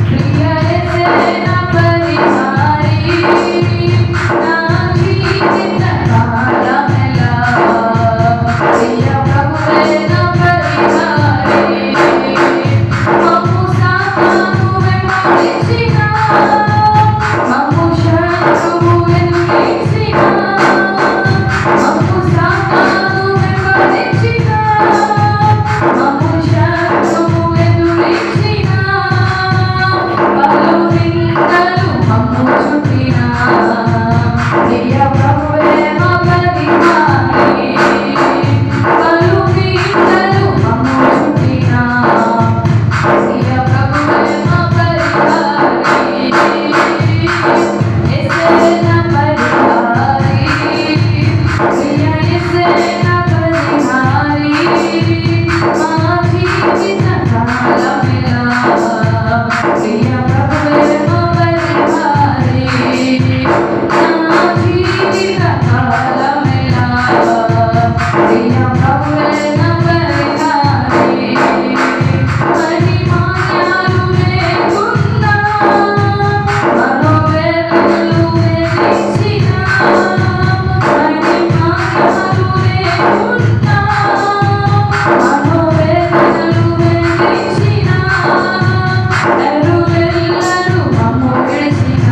ప్రియ యేసే నా పరిహారి నా జీవిత కాలమెల్లా ప్రియ ప్రభువే నా పరిహారి మమ్ము సాతాను వెంబడించిన మమ్ము శత్రువు ఎదిరించిన మమ్ము సాతాను వెంబడించిన మమ్ము శత్రువు ఎదిరించిన పలు నిందలు మమ్ము చుట్టిన ప్రియ ప్రభువే మా పరిహారి పలు నిందలు మమ్ము చుట్టిన ప్రియ ప్రభువే మా పరిహారి యేసే నా పరిహారి ప్రియ యేసే నా పరిహారి మా జీవిత కాలమెల్లా ప్రియ ప్రభువే మా పరిహారి నా జీవిత కాలమెల్లా ప్రియ ప్రభువే నా పరిహారి మహిమాన్యాలు లేకున్నా మనోవేదనలు వేధించిన మహిమాన్యాలు లేకున్నా మనోవేదనలు వేధించిన నరులెల్లరూ మమ్ము విడిచిన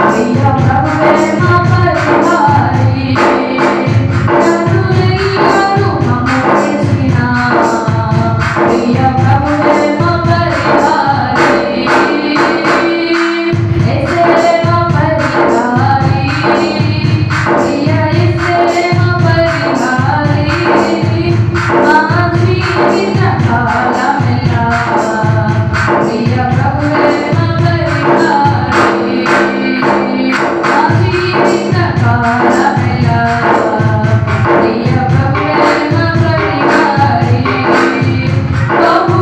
ప్రియ ప్రభువే మా పరిహారి నరులెల్లరూ మమ్ము విడిచిన ప్రియ ప్రభువే మా పరిహారి యేసే మా పరిహారి ప్రియ యేసే మా పరిహారి మా జీవిత కాలమెల్లా ప్రియ ప్రభువే మా పరిహారి మా జీవిత కాలమెల్లా ప్రియ ప్రభువే మా పరిహారి బహు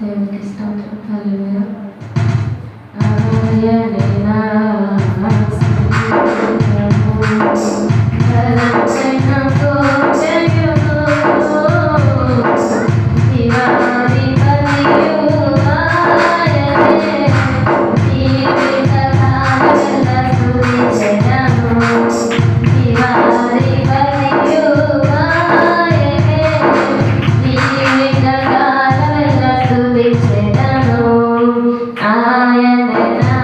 దేవునికి స్తోత్రం. హల్లెలూయా. ఆయనేనా బలమైన కోటయుడు, దివారి బలియు ఆయనే, జీవితకాలమెల్ల స్తుతించెదను. దివారి బలియు ఆయనే, జీవితకాలమెల్ల స్తుతించెదను. ఆయనే నా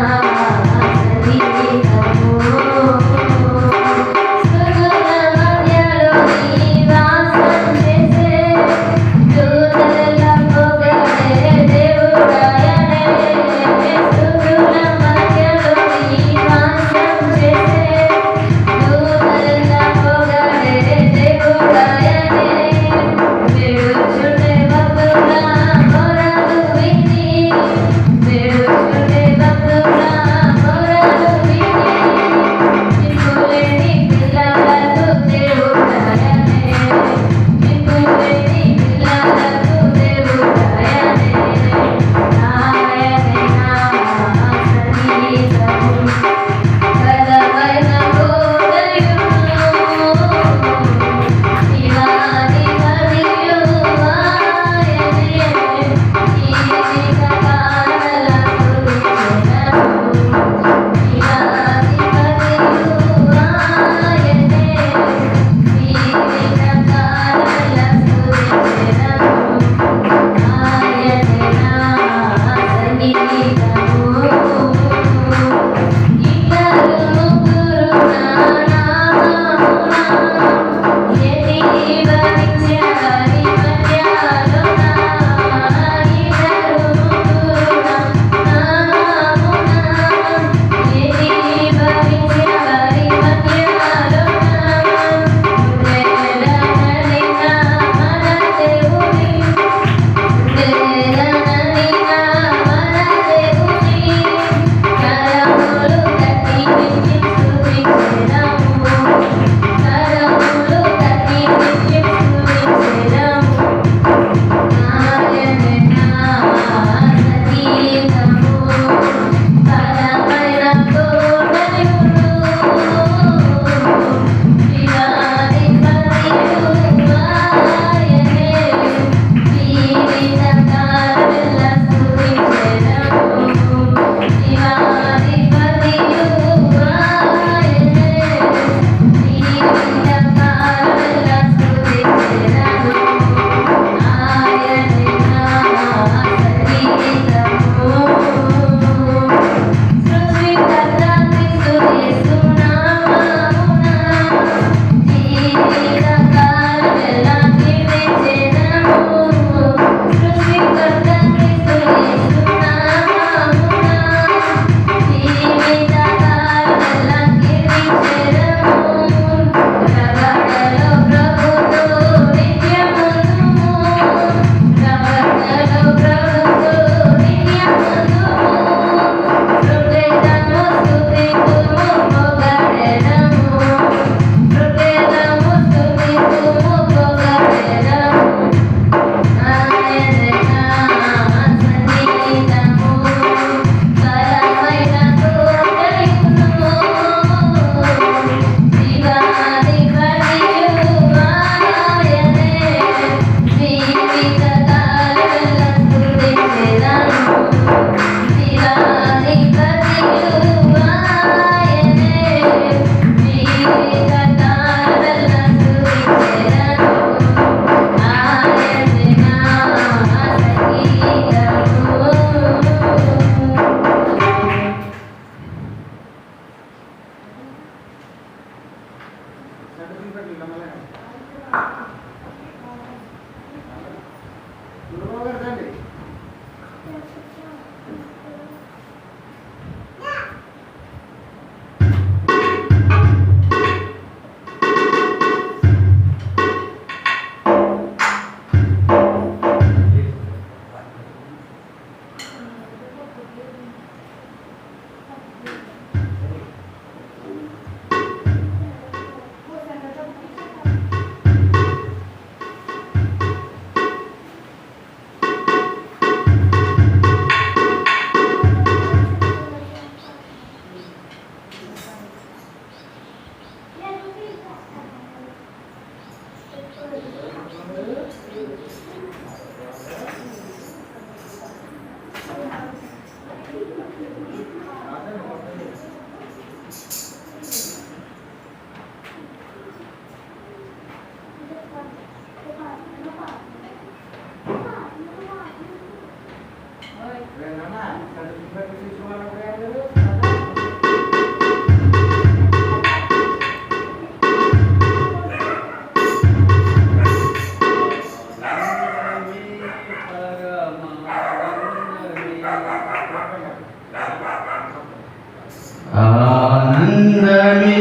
ఆనందమే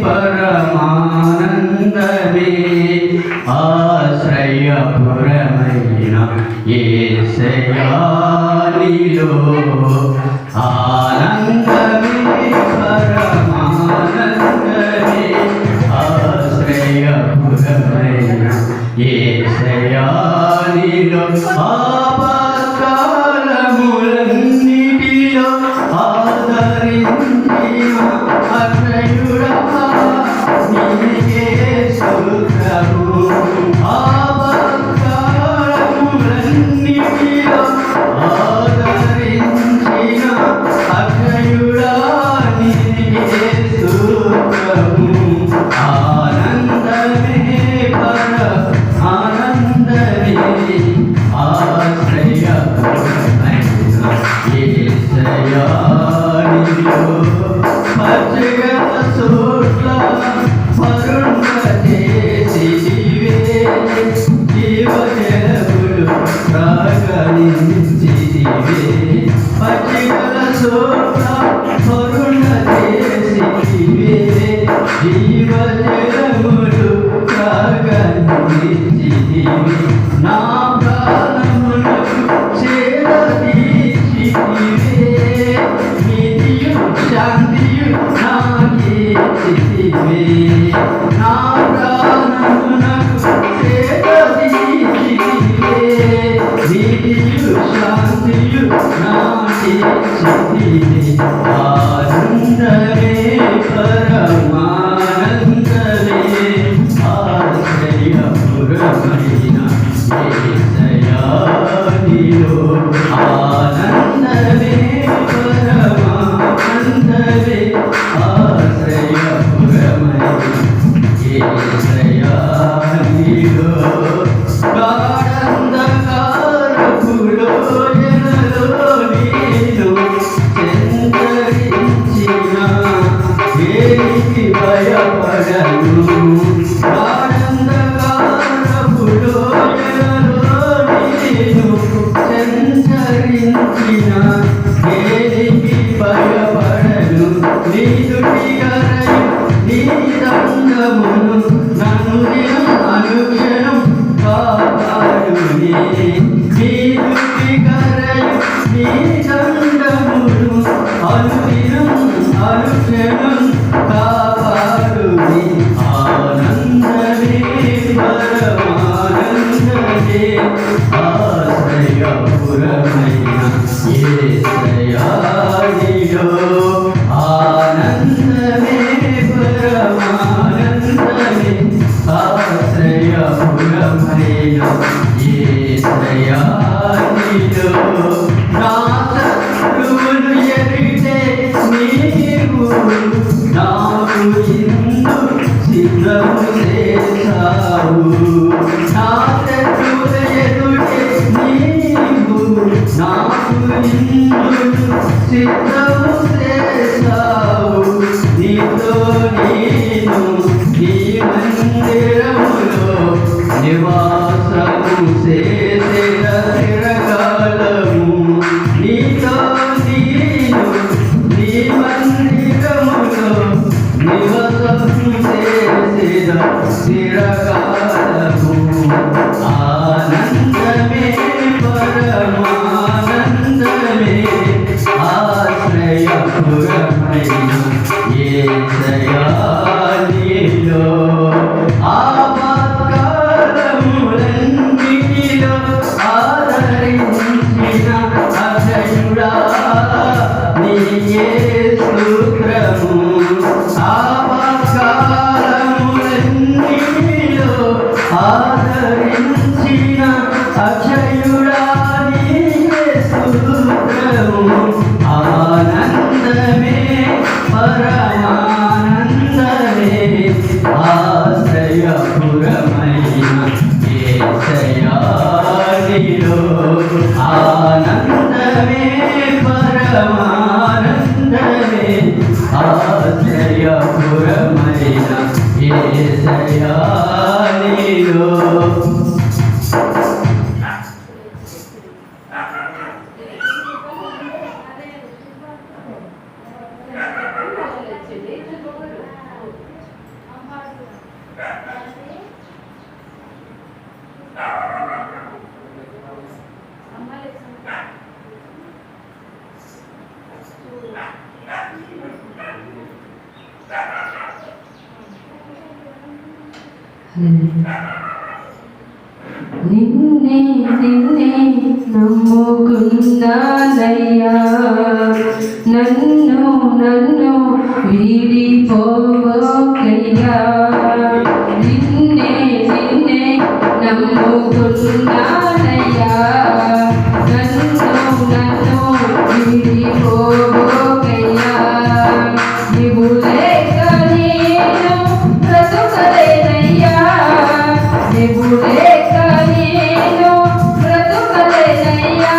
పరమానందమే ఆశ్రయపురమైన యేసయ్యా నీలో ఆనందమే పరమానందమే ఆశ్రయపురమైన యేసయ్యా నీలో ఆపత్కాలములన్నిటిలో ఆదరించిన అక్షయుడా నీకే స్తోత్రము ఆపత్కాలములన్నిటిలో ఆదరించిన అక్షయుడా నీకే స్తోత్రము ఆనందమే ఆనందమే ఆశ్రయపురమైన యేసయ్యా నీలో పచ్చగల చోట్ల పరుండజేసితివే జీవజలములు ప్రాగనించితివే పచ్చగల చోట్ల పరుండజేసితివే జీవజలములు ప్రాగనించితివే నా ప్రాణములకు చేరదీసితివే నీతియు శాంతియు నాకిచ్చితివే నా ప్రాణమునకు చేరదీసితివే నీతియు శాంతియు నాకిచ్చితివే ఆనందమే పరమానందమే ఆశ్రయపురమైన యేసయ్యా నీలో ఆనందమే పరమానందమే ఆశ్రయపురమైన యేసయ్యా నీలో గాఢంధకారపులో ఎనలో నీలో సంచరించిన దేనికి భయపడను గాఢంధకారపులో ఎనలో నీలో సంచరించిన దేనికి భయపడను నీ దుటిగరయు నీ దండమును నన్ను దినం అనుక్షణం కాపాడుని నీ దుటిగరయు నీ దండమును అనుదినం అనుక్షణం కాపాడుని ఆనందమే పరమానందమే ఆశ్రయపురమైన యేసయ్యా నీలో ఆనందమే పరమానందమే ఆశ్రయపురమైన యేసయ్యా నీలో నా శత్రువులు ఎరిటే నీవు నాకు ఇందు సిద్ధము చేశావు నా శత్రువుల ఎదుటే నీవు నాకు ఇందు సిద్ధము చేశావు నీతో నేను నీ మందిరములో నివాసము చేసిన చిరకాలము నీతో నేను నీ మందిరములో నివాసము చేసిన చిరకాలము ఆనందమే పరమానందమే ఆశ్రయపురమైన యేసయ్యా నిన్నే నిన్నే నమ్ముకున్నానయ్యా, నన్ను నన్ను వీడిపోవకయ్యా. నిన్నే నిన్నే నమ్ముకున్నానయ్యా, నన్ను నన్ను వీడిపోవకయ్యా. నీవు లేక నేను బ్రతుకలేనయ్యా, నీవు లేక నేను బ్రతుకలేనయ్యా.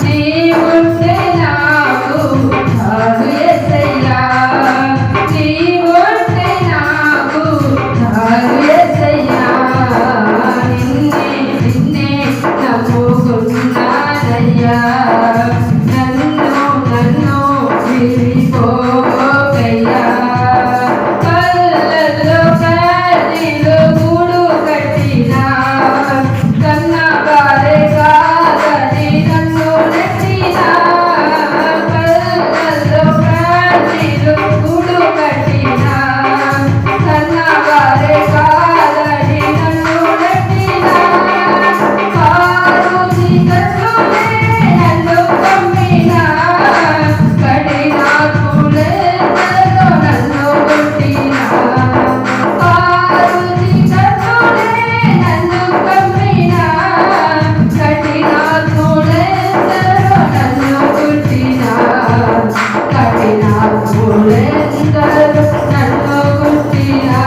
నీవుంటే నాకు చాలు యేసయ్యా, నీవుంటే నాకు చాలు యేసయ్యా. నిన్నే నిన్నే నమ్ముకున్నానయ్యా, నన్ను నన్ను విడిపోవకయ్యా. కళ్ళల్లో కన్నీరు గూడు కట్టినా, కన్నవారే కాదని నన్ను నెట్టినా. కళ్ళల్లో కన్నీరు గూడు కట్టినా, కన్నవారే కాదని నన్ను నెట్టినా. కారు చీకట్లోనే నన్ను కమ్మినా, కఠినాత్ములే నన్ను కొట్టినా. కారు చీకట్లోనే నన్ను కమ్మినా, కఠినాత్ములే నన్ను కొట్టినా. కఠినాత్ములే నన్ను కొట్టినా.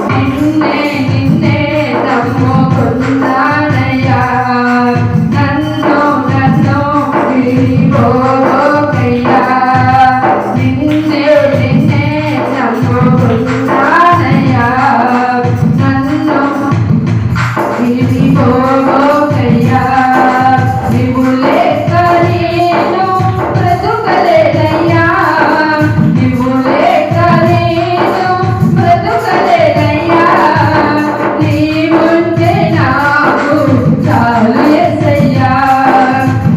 నిన్నే నిన్నే నమ్ముకున్నానయ్యా, నన్ను నన్ను విడిపోవకయ్యా. నిన్నే నిన్నే నమ్ముకున్నానయ్యా, నన్ను విడిపోవకయ్యా. నీవు లేక నేను బ్రతుకలేనయ్యా, నీవు లేక నేను బ్రతుకలేనయ్యా. నీవుంటే నాకు చాలు యేసయ్యా,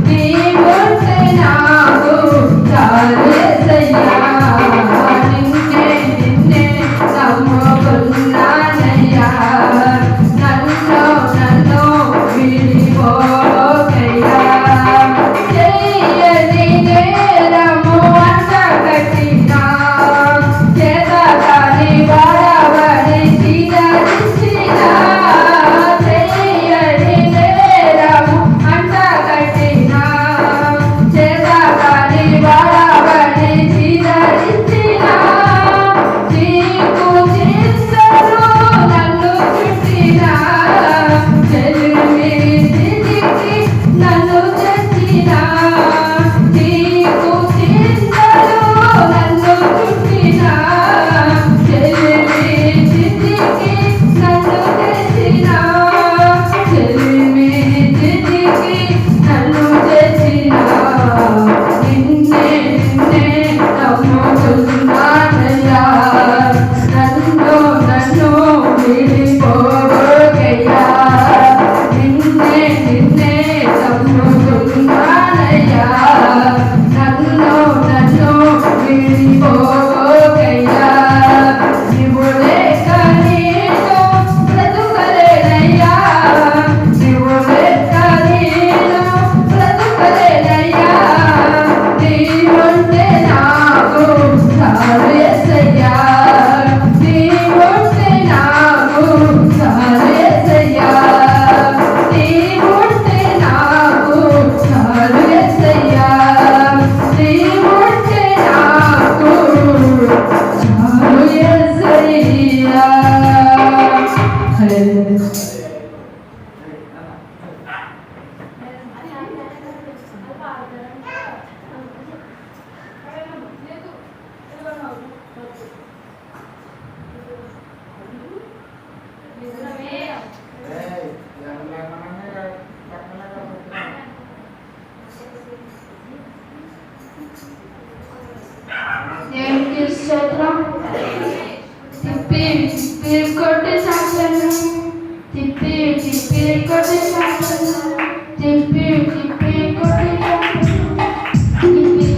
నీవుంటే నాకు చాలు యేసయ్యా. నిన్నే నిన్నే నమ్ముకున్నానయ్యా, నన్ను నన్ను విడిపోవకయ్యా. చేయని నేరము అంటగట్టినా, చేతకాని వాడవని చీదరించినా. చేయని నేరము అంటగట్టినా, చేతకాని వాడవని చీదరించినా. చీకు చింతలు నన్ను చుట్టినా, చెలిమి స్థితికి నన్ను తెచ్చినా. చీకు చింతలు నన్ను చుట్టినా, చెలిమి స్థితికి నన్ను తెచ్చినా. చెలిమి స్థితికి నన్ను తెచ్చినా. నిన్నే నిన్నే నమ్ముకున్నానయ్యా, నన్ను నన్ను విడిపోవకయ్యా. నిన్నే నిన్నే నమ్ముకున్నానయ్యా, నన్ను నన్ను విడిపోవకయ్యా. నీవు లేక నేను బ్రతుకలేనయ్యా, నీవు లేక నేను బ్రతుకలేనయ్యా. నీవుంటే నాకు చాలు యేసయ్యా, నీవుంటే నాకు చాలు యేసయ్యా. నీవుంటే నాకు చాలు యేసయ్యా, నీవుంటే నాకు చాలు యేసయ్యా. హల్లెలూయా. దేవునికి స్తోత్రం. తిప్పి తిప్పి కొట్టి చాలను, తిప్పి తిప్పి కొట్టి చాలను, తిప్పి తిప్పి కొట్టి చాలను, తిప్పి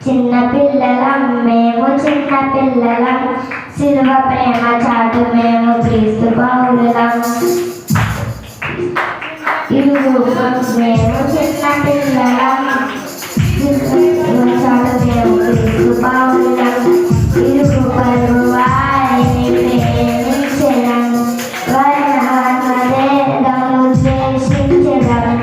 చిన్న పిల్లలం మేము చిన్న పిల్లలం శిలువ ప్రేమ చాటు మేము క్రీస్తు పౌరులం మేము చిన్న పిల్లలం శిలువ చాటు మేము క్రీస్తు పౌరులం ఇరుగు పరుగు వారిని ప్రేమించడం వర్ణాత్మదేదము ద్వేషించడం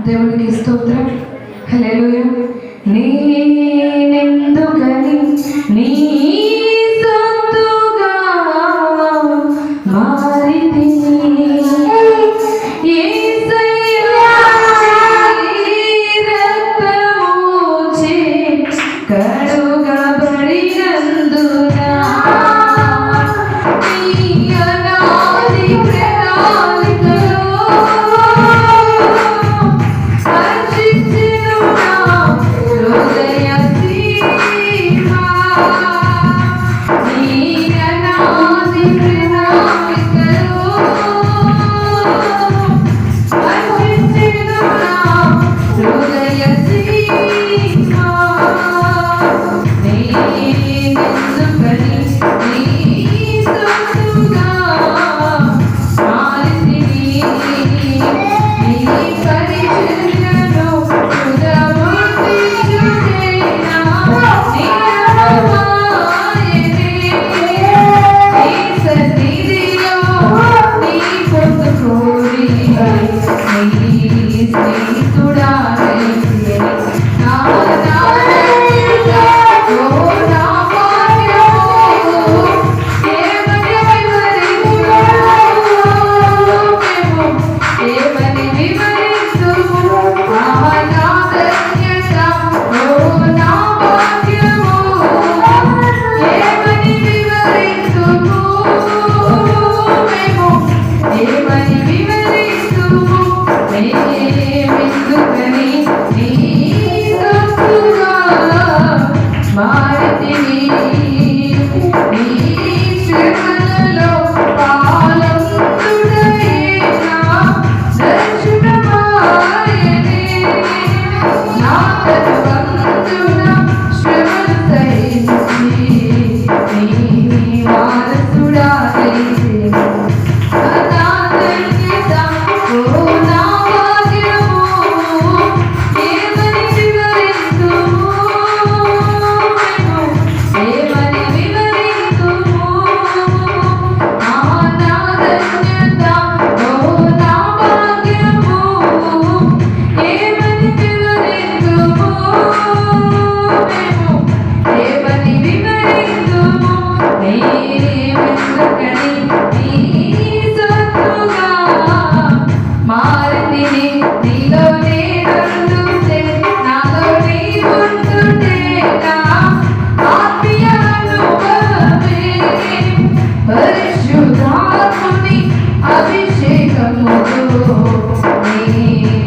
దేవునికి స్తోత్రం. హల్లెలూయా. నేనెందుకని నీ సొత్తుగా మారితిని యేసయ్యా రక్తముచే కడుగబడినందున నీ అనాది ప్రణాళికలో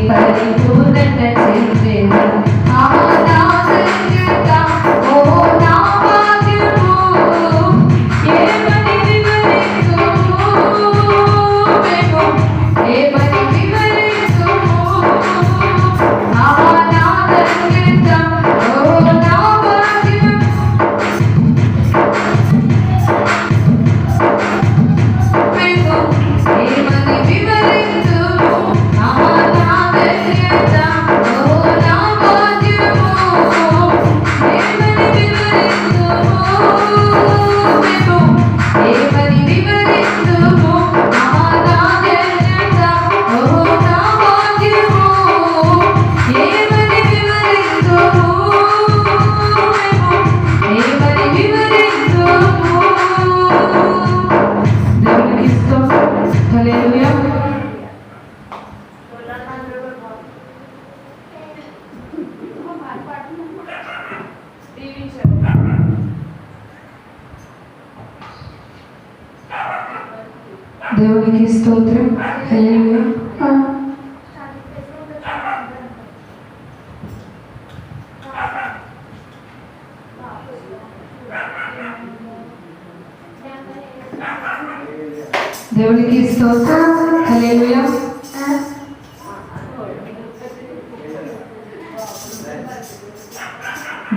పరిపూర్ణత దేవునికి స్తోత్రం. హల్లెలూయా. దేవునికి స్తోత్రం. హల్లెలూయా.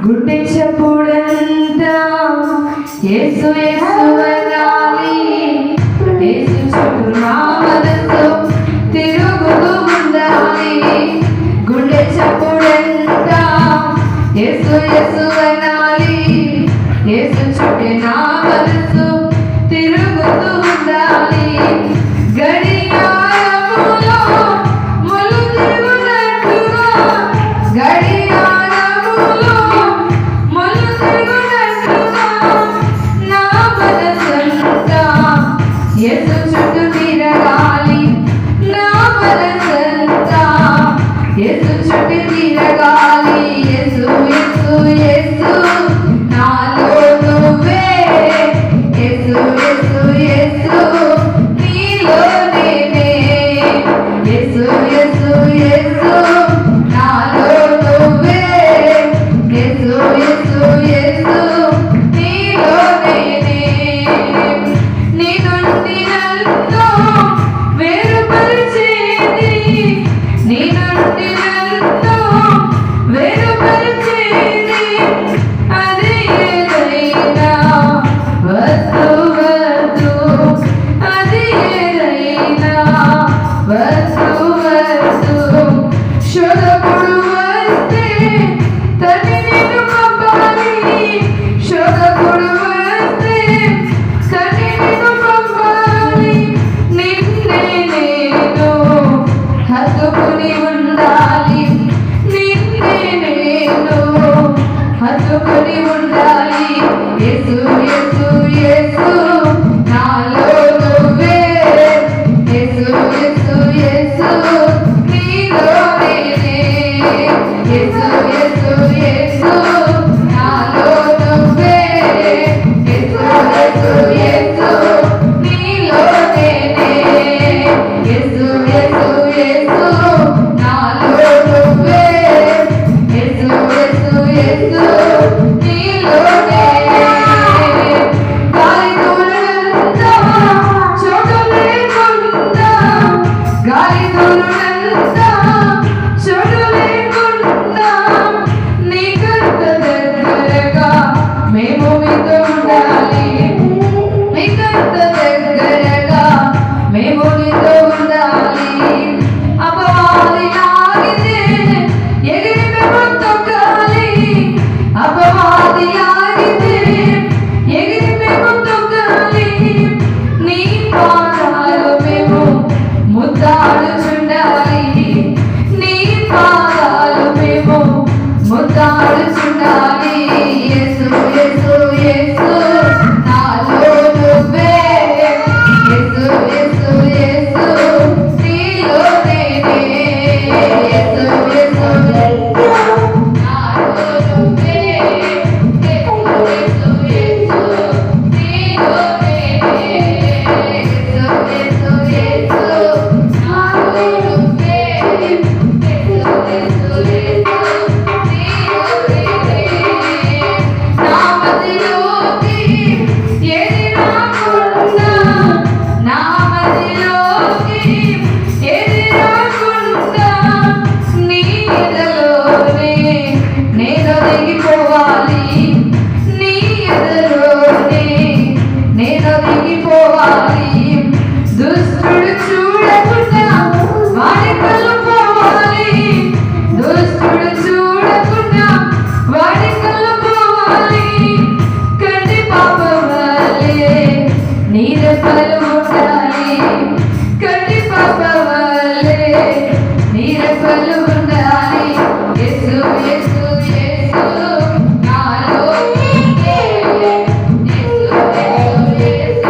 గుండె చప్పుడంతా యేసు యేసు అనాలి. యేసు చుట్టూ నా మనసు తిరుగుతూ ఉండాలి. గుండె చప్పుడంతా యేసు యేసు అనాలి. యేసు చుట్టూ నా మనసు తిరుగుతూ ఉండాలి. గడియారములో ముళ్ళు తిరుగునట్టుగా, గడియారములో ముళ్ళు తిరుగునట్టుగా నా మనసంతా యేసు చుట్టూ తిరగాలి. నా మనసంతా యేసు చుట్టూ తిరగాలి. యేసు యేసు యేసు నాలో నువ్వే, యేసు యేసు యేసు నీలో నేనే, యేసు యేసు యేసు నాలో నువ్వే, యేసు యేసు యేసు నీలో నేనే. నీ నుండి నన్ను వేరుపరిచేది, నీ నుండి నన్ను వేరుపరిచేది అది ఏదైనా వద్దు వద్దు, అది ఏదైనా వద్దు వద్దు. శోధకుడు వస్తే తని నిన్ను పంపాలి, శోధకుడు వస్తే తని నిన్ను పంపాలి. నిన్నే నేను హత్తుకుని ఉండాలి, నిన్నే నేను హత్తుకుని ఉండాలి. యేసు యేసు యేసు నాలో నువ్వే, యేసు యేసు యేసు నీలో నేనే, యేసు యేసు యేసు నాలో నువ్వే, యేసు యేసు యేసు నీలో నేనే, యేసు యేసు యేసు నాలో నువ్వే, యేసు యేసు యేసు నీలో నేనే. గాలి దూరంతా చోటు లేకుండా, గాలి దూరంతా చోటు లేకుండా నీకంత దగ్గరగా మేము మీతో ఉండాలి, నీకంత దగ్గరగా మేము మీతో ఉండాలి. అపవాది లాగితే ఎగిరి మేము తొక్కాలి, అపవాది లాగితే ఎగిరి మేము తొక్కాలి. నీ పాదాలు మేము ముద్దాడుచుండాలి, నీ పాదాలు మేము ముద్దాడుచుండాలి. యేసు యేసు యేసు నాలో నువ్వే, యేసు యేసు యేసు నీలో నేనే, యేసు యేసు యేసు నాలో నువ్వే, యేసు యేసు యేసు నీలో నేనే, యేసు యేసు యేసు నాలో నువ్వే, యేసు యేసు యేసు నీలో నేనే. నా మదిలోకి ఏది రాకుండా, నా మదిలోకి ఏది రాకుండా నీ ఎదలోనే నేను దిగిపోవాలి, నీ ఎదలోనే నేను దిగిపోవాలి. దుష్టుడు చూడకుండా వాడి కళ్ళు పోవాలి, దుష్టుడు చూడకుండా వాడి కళ్ళు పోవాలి. కంటి పాప వలె నీ రెప్పలు ఉండాలి, కంటి పాప వలె నీ రెప్పలు ఉండాలి. యేసు యేసు యేసు నాలో నువ్వే, యేసు యేసు యేసు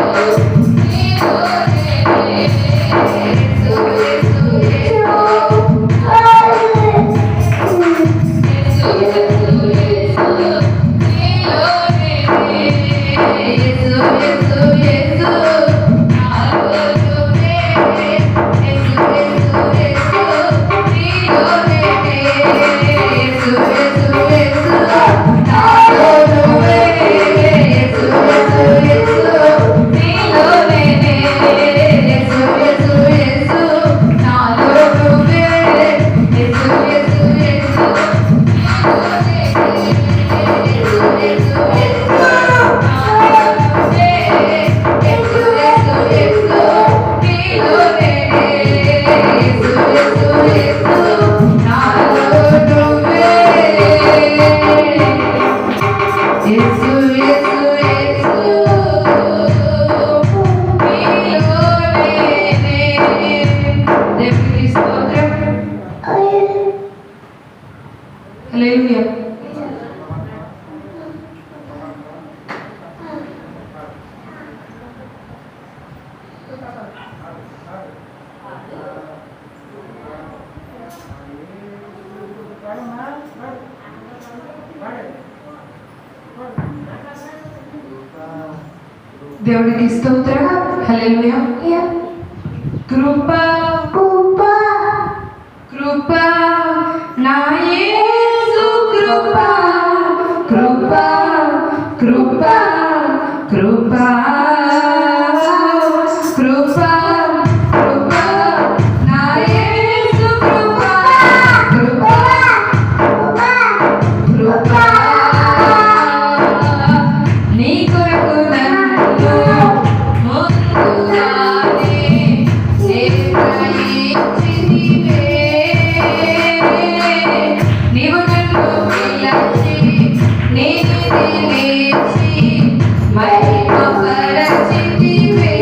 నీలో నేనే, యేసు యేసు యేసు యేసు యేసు యేసు నీలో నేనే, యేసు యేసు యేసు నాలో హల్లెలూయా. దేవుడికి స్తోత్రం. హల్లెలూయా. కృపా కృపా నా యేసు కృపా కృపా కృపా కృపా కృపా కృపా నా యేసు కృపా కృపా కృపా నీ కొరకు నన్ను ముందుగానే నిర్ణయించితివే. నీవు నన్ను పిలిచి నిలిచి మహిమపరచితివే.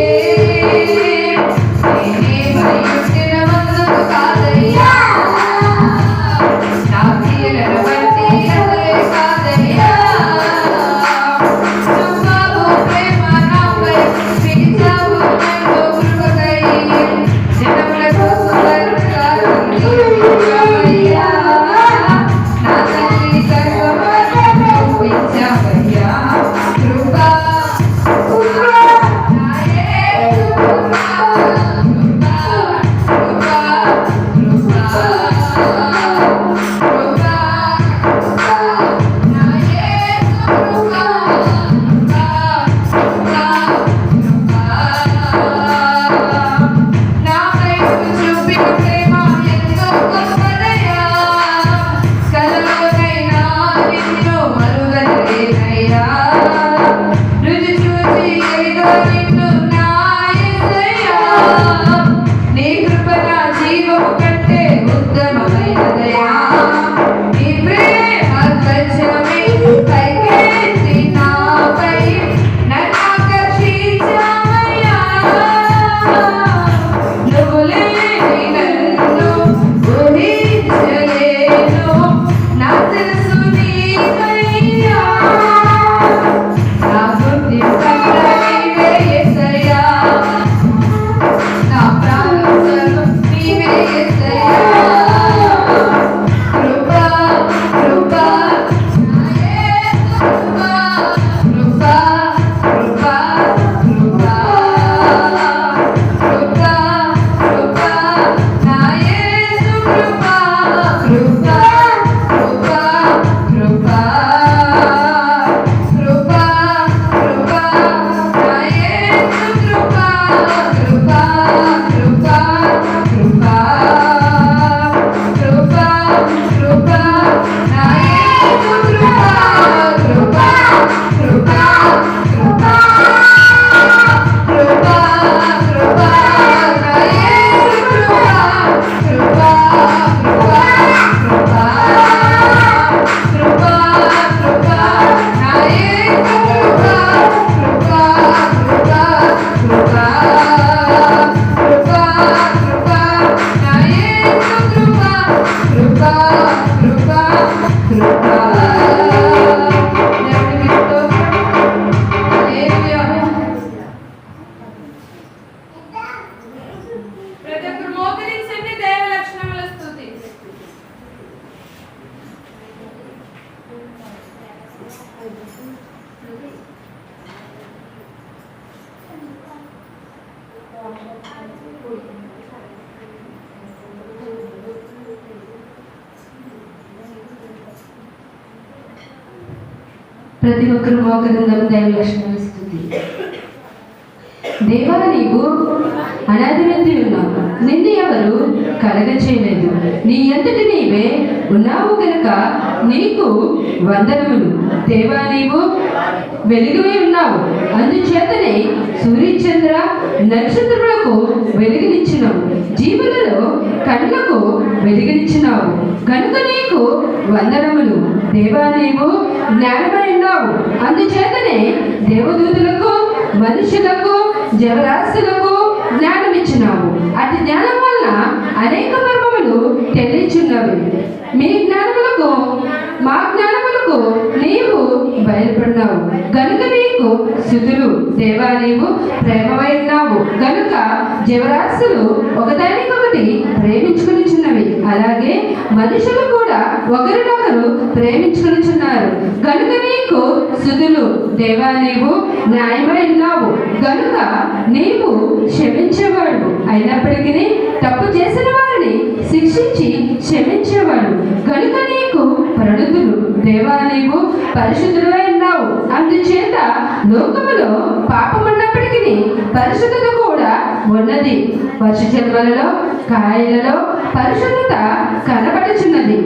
నేనేమై ఉంటిన మందుకు కాదయ్యా, నా క్రియలను బట్టి అసలే కాదయ్యా. చూపావు ప్రేమ నాపై, పిలిచావు నన్ను కృపకై. జనములకు సువర్ణకారు నీవయ్యా. నా తల్లి గర్భమున చూపించావయ్యా. కృపా నా యేసు కృపా కృపా కృపా కృపా కృపా నా యేసు కృపా కృపా కృపా నాపై చూపిన ప్రేమ ఎంతో గొప్పదయ్యా. కలలోనైనా నిన్ను మరువలేనయ్యా. రుచి చూసి ఎరిగో నిన్ను నా యేసయ్యా. నీ కృప నా జీవము కంటే ఉత్తమమైనదయ్యా. నీ ప్రేమ ధ్వజమే పైకెత్తి నాపై నన్ను ఆకర్షించావయ్యా. నువ్వు లేని నన్ను ఊహించలేను. నా తెలుసు నీవయ్యా. నా గుర్తింపంతా నీవే యేసయ్యా. నా ప్రాణం సర్వం నీవే యేసయ్యా. కృపా కృపా నా యేసు కృపా కృపా కృపా కృపా కృపా కృపా నా యేసు కృపా కృపా కృపా కృపా కృపా కృపా నా యేసు కృపా కృపా కృపా కృపా కృపా కృపా నా యేసు కృపా కృపా కృపా కృపా కృపా కృపా నా యేసు కృపా కృపా కృపా కృపా కృపా కృపా నా యేసు కృపా కృపా కృపా కృపా కృపా కృపా నా యేసు కృపా కృపా కృపా కృపా. దేవునికి స్తోత్రం. హల్లెలూయా. ప్రతి ఒక్కరు మోకరించండి. దైవ లక్షణముల స్తుతి. ప్రతి ఒక్కరు మోకరిందాం. దైవ లక్షణముల స్తుతి. దేవా, నీవు అనాది నుండి ఉన్నావు. నిన్ను ఎవరు కలగ చేయలేదు. నీ అంతటి నీవే ఉన్నావు గనుక నీకు వందనములు. దేవా, నీవు వెలుగువై ఉన్నావు. అందుచేతనే సూర్యచంద్ర నక్షత్రములకు వెలుగునిచ్చినావు. జీవులలో కళ్ళకు వెలుగునిచ్చినావు కనుక నీకు వందనములు. దేవా, నీవు జ్ఞానమై ఉన్నావు. అందుచేతనే దేవదూతులకు మనుషులకు జీవరాశులకు జ్ఞానం ఇచ్చినావు. అతి జ్ఞానం వలన అనేక మర్మములు తెలియచున్నావు. చిన్నవి. మీ జ్ఞానములకు మా జ్ఞానములకు నీవు బయలుపడినావు గనుక నీకు స్తుతులు దేవా. నీవు ప్రేమమైనావు గనుక జీవరాశులు ఒకదానికొకటి ప్రేమించుకునిచున్నవి. అలాగే మనుషులు కూడా ఒకరినొకరు ప్రేమించుకునిచున్నారు గనుక నీకు స్తుతులు దేవా. నీవు న్యాయమైనావు గనుక నీవు క్షమించేవాడు అయినప్పటికీ తప్పు చేసిన వారిని శిక్షించి క్షమించేవాడు గనుక నీకు ప్రణుతులు దేవా. నీవు పరిశుద్ధుడై ఉన్నావు. అందుచేత లోకములో పాపమున్నప్పటికీ పరిశుద్ధత కూడా ఉన్నది. వర్ష జన్మలలో కాయలలో పరిశుద్ధత కనబడుచున్నది.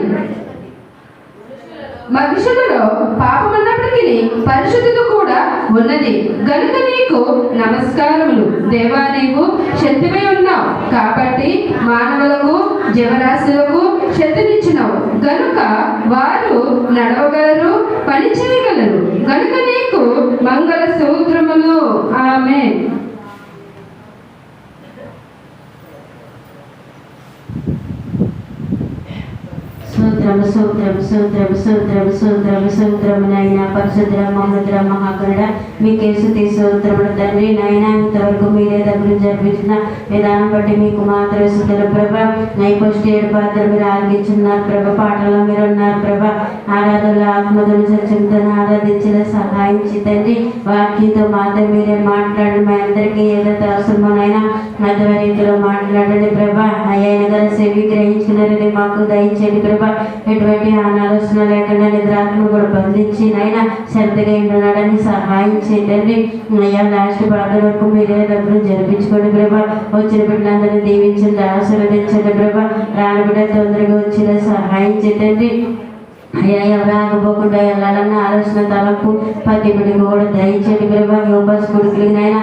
మనుషులలో పాపమున్నప్పటికీ పరిశుద్ధత కూడా ఉన్నది గనుక నీకు నమస్కారములు దేవా. నీవు శక్తిపై ఉన్నావు కాబట్టి మానవులకు జీవరాశులకు శక్తినిచ్చినావు గనుక వారు నడవగలరు, పని చేయగలరు గనుక నీకు మంగళ స్తోత్రములు. ఆమేన్. సూత్రము సూత్రము సూత్రము సూత్రము సూత్రము సూత్రము నైనా పరిశుద్ర మహోద్ర మహాగరుడ మీకే స్తుతి సూత్రములు తండ్రి. నైనా ఇంతవరకు మీరే దగ్గర జరిపించిన విధానం బట్టి మీకు మాత్రం స్తుతులు ప్రభా. నైపోస్ట్ 7 పాత్రలు మీరు ఆలకించున్నారు ప్రభా. పాటల్లో మీరు ఉన్నారు ప్రభా. ఆరాధనలో ఆత్మధులు సత్యంతో ఆరాధించిన సహాయించి తండ్రి. వాక్యంతో మాత్రం మీరే మాట్లాడండి. మా అందరికీ ఏదైతే అవసరమోనైనా మధ్య రీతిలో మాట్లాడండి ప్రభా. అయ్యైన కదా సేవి గ్రహించుకున్నారని మాకు దయచేయండి ప్రభా. ఎటువంటి ఆలోచన లేకుండా నిద్రాత్మ కూడా బంధించి నైనా శ్రద్ధగా ఉన్నాడని సహాయం చేయండి. అయ్యా లాస్ట్ బాధ వరకు మీరే డబ్బులు జరిపించుకోండి ప్రభా. వచ్చిన బిడ్డలందరినీ దీవించండి, ఆశీర్వదించండి ప్రభా. రాని బిడ్డ తొందరగా వచ్చిన సహాయం చేయండి. అయ్యా ఎవరు ఆగిపోకుండా వెళ్ళాలన్న ఆలోచన తలపు ప్రతి బిడ్డకు కూడా దయచేయండి ప్రభా. యోగాస్ కొడుకులకి నైనా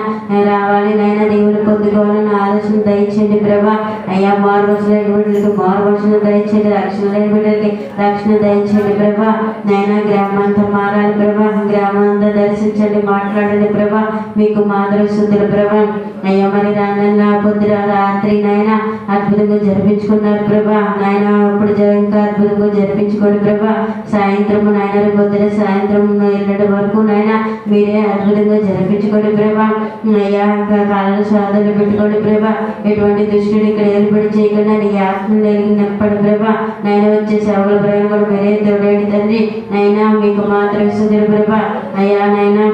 రావాలి నైనా దేవుని పొందుకోవాలన్న ఆలోచన దయచేయండి ప్రభా. అయ్యా మారువలసిన లేని బిడ్డలకి మారువలసిన దయచేయండి. రక్షణ లేని బిడ్డలకి రక్షణ దయచేయండి ప్రభా. నైనా గ్రామాంతా మారాలి ప్రభా. గ్రామాంతా దర్శించండి, మాట్లాడండి ప్రభా. మీకు మాదిరి స్తుతులు ప్రభా. అయ్యా మరి రాన్న పొద్దున రాత్రి నైనా అద్భుతంగా జరిపించుకున్నారు ప్రభా. నాయన ఇప్పుడు ఇంకా అద్భుతంగా జరిపించుకోండి ప్రభా. సాయంత్రం నాయన పొద్దున సాయంత్రం వెళ్ళడం వరకు నాయన మీరే అద్భుతంగా జరిపించుకోండి ప్రభా. అయ్యా కాళ్ళ సాధనలు పెట్టుకోండి ప్రభా. ఎటువంటి దుష్టుడు ఇక్కడ ఏర్పడి చేయకుండా నీ ఆత్మలు ఎరిగినప్పటి ప్రభా. నాయన వచ్చే సేవల ప్రయాణం కూడా మీరే తోడేడి తండ్రి. నైనా మీకు మాత్రం స్తుతులు ప్రభా. అయ్యా నైనా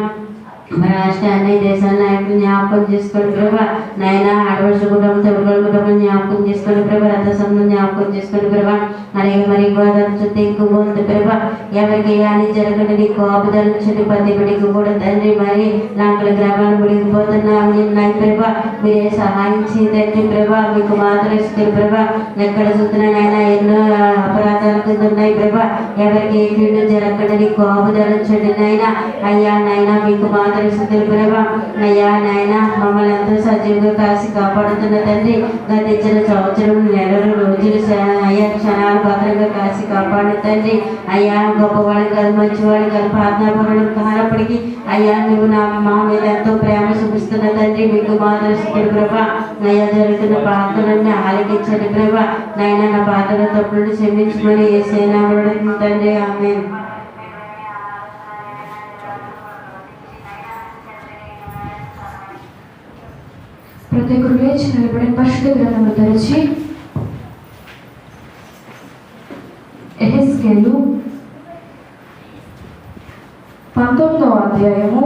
మన రాష్ట్ర అన్ని దేశాల నాయకులు జ్ఞాపకం చేసుకోండి ప్రభా. నైనా ఆడవర్ష కుటుంబం తొడుగల కుటుంబం జ్ఞాపకం చేసుకోండి ప్రభా. రథ సంఘం జ్ఞాపకం చేసుకోండి ప్రభా. అలాగే మరి గోదావరి చుట్టూ ఎక్కువ ఉంది ప్రభా. ఎవరికి అని జరగండి నీ కోపదలించండి ప్రతి బిడ్డకు కూడా తండ్రి. మరి లాంకల గ్రామాలు మునిగిపోతున్నాయి ప్రభా. మీరే సహాయం చేయండి ప్రభా. మీకు మాత్రం ఇస్తారు ప్రభా. ఎక్కడ చూస్తున్నానైనా ఎన్నో అపరాధాలు కింద ఉన్నాయి ప్రభా. ఎవరికి ఏ కీడు జరగండి నీ కోపదలించండి నైనా. అయ్యా నైనా మీకు మాత్రం స్తుతులు ప్రభా. అయ్యా నాయన మమ్మల్ని ఎంతో సజీవంగా కాసి కాపాడుతున్న తండ్రి. గతించిన సంవత్సరం నెలలు రోజులు అయ్యా క్షణాలు భద్రంగా కాసి కాపాడు తండ్రి. అయ్యా గొప్పవాడు కాదు, మంచివాడు కాదు, ప్రార్థనాపరుడు కానప్పటికీ అయ్యా నువ్వు మా మీద ఎంతో ప్రేమ చూపిస్తున్న తండ్రి. మీకు మాత్రం స్తుతులు ప్రభా. అయ్యా జరుగుతున్న ప్రార్థనని ఆలకించండి ప్రభా. నాయన నా ప్రార్థన తప్పులను క్షమించమని యేసయ్య తండ్రి. ఆమేన్. ప్రతి ఒక్కరు లేచి నిలబడి పరిశుద్ధ గ్రంథము తెరిచి యెహెజ్కేలు 19వ అధ్యాయము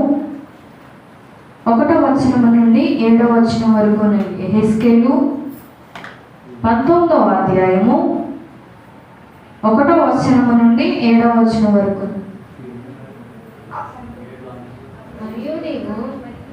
1వ వచనం నుండి 7వ వచనం వరకు. యెహెజ్కేలు 19వ అధ్యాయము 1వ వచనం నుండి 7వ వచనం వరకు. మరియు నీవు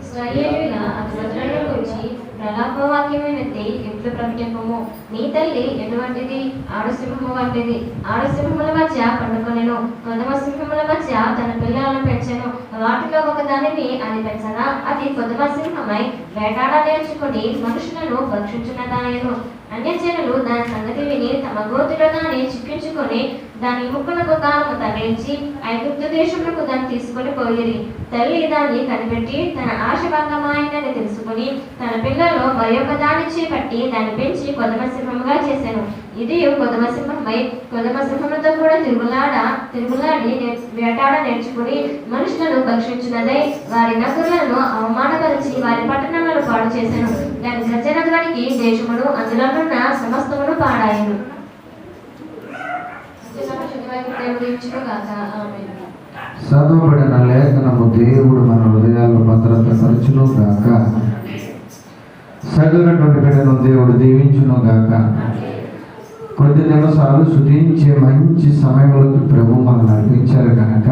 ఇశ్రాయేలీయుల అగ్రజులను గురించి ప్రలాపవాక్యమైనది ఎట్లు ప్రకటింపము. నీ తల్లి ఎటువంటిది? ఆడసింహము వంటిది. ఆడసింహముల మధ్య పండుకొనెను, కొదమ సింహముల మధ్య తన పిల్లలను పెంచెను. వాటిలో ఒకదానిని అది పెంచగా అది కొదమ సింహమై వేటాడ నేర్చుకుని మనుషులను భక్షించున్నదాయను. అన్యజనులు దాని సంగతి విని తమ గోతులో దాన్ని చిక్కించుకొని దాని ముక్కునకు గాలము తగిలించి ఐగుప్తు దేశమునకు దాన్ని తీసుకొని పోయిరి. తల్లి దాన్ని కనిపెట్టి తన ఆశ భంగమైందని తెలుసుకుని తన పిల్లలో మరి ఒక దాన్ని చేపట్టి దాన్ని పెంచి కొదమసింహముగా చేశాను. ఇది కొదమసింహమై కొదమసింహముతో కూడా తిరుగులాడి వేటాడ నేర్చుకుని మనుషులను భక్షించినదై వారి నగరులను అవమానపరిచి వారి పట్టణాలను పాడు చేశాను. దాని గర్జన ధ్వనికి దేశమును అందులోనున్న సమస్తమును పాడాయను. చదవబడిన లేఖనము దేవుడు మన హృదయాల్లో భద్రతపరచును గాక. చదివినటువంటి బిడ్డను దేవుడు దీవించును గాక. కొద్ది నిమిషాలు శుద్ధించే మంచి సమయంలోకి ప్రభు మనం నడిపించారు కనుక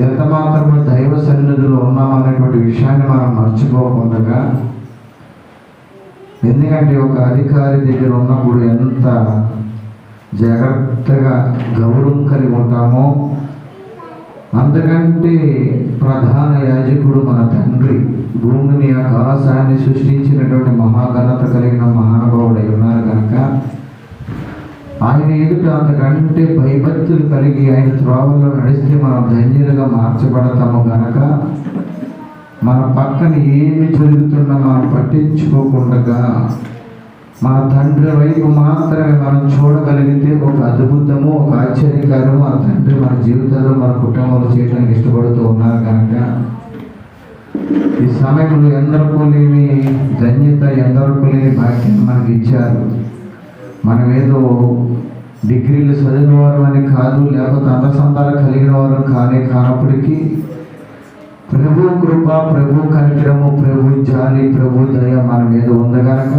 ఎంత మాత్రము దైవ సన్నిధిలో ఉన్నామనేటువంటి విషయాన్ని మనం మర్చిపోకుండా, ఎందుకంటే ఒక అధికారి దగ్గర ఉన్నప్పుడు ఎంత జాగ్రత్తగా గౌరవం కలిగి ఉంటామో అంతకంటే ప్రధాన యాజకుడు మన తండ్రి, భూమిని ఆకాశాన్ని సృష్టించినటువంటి మహాఘనత కలిగిన మహానుభావుడై ఉన్నారు కనుక ఆయన ఎదుట అంతకంటే భయభక్తులు కలిగి ఆయన త్రోవల్లో నడిస్తే మనం ధన్యులుగా మార్చబడతాము కనుక మన పక్కన ఏమి జరుగుతున్నా మనం పట్టించుకోకుండా మన తండ్రి వైపు మాత్రమే మనం చూడగలిగితే ఒక అద్భుతము, ఒక ఆశ్చర్యకరము మన తండ్రి మన జీవితాల్లో మన కుటుంబంలో చేయడానికి ఇష్టపడుతూ ఉన్నారు కనుక ఈ సమయంలో ఎందరికో లేని ధన్యత, ఎందరికో లేని భాగ్యాన్ని మనకి ఇచ్చారు. మనం ఏదో డిగ్రీలు చదివిన వారు అని కాదు, లేకపోతే అందసంతాలు కలిగిన వారు కానప్పటికీ ప్రభు కృప, ప్రభు కనికరము, ప్రభు జాలి, ప్రభు దయ మన మీద ఉంది కనుక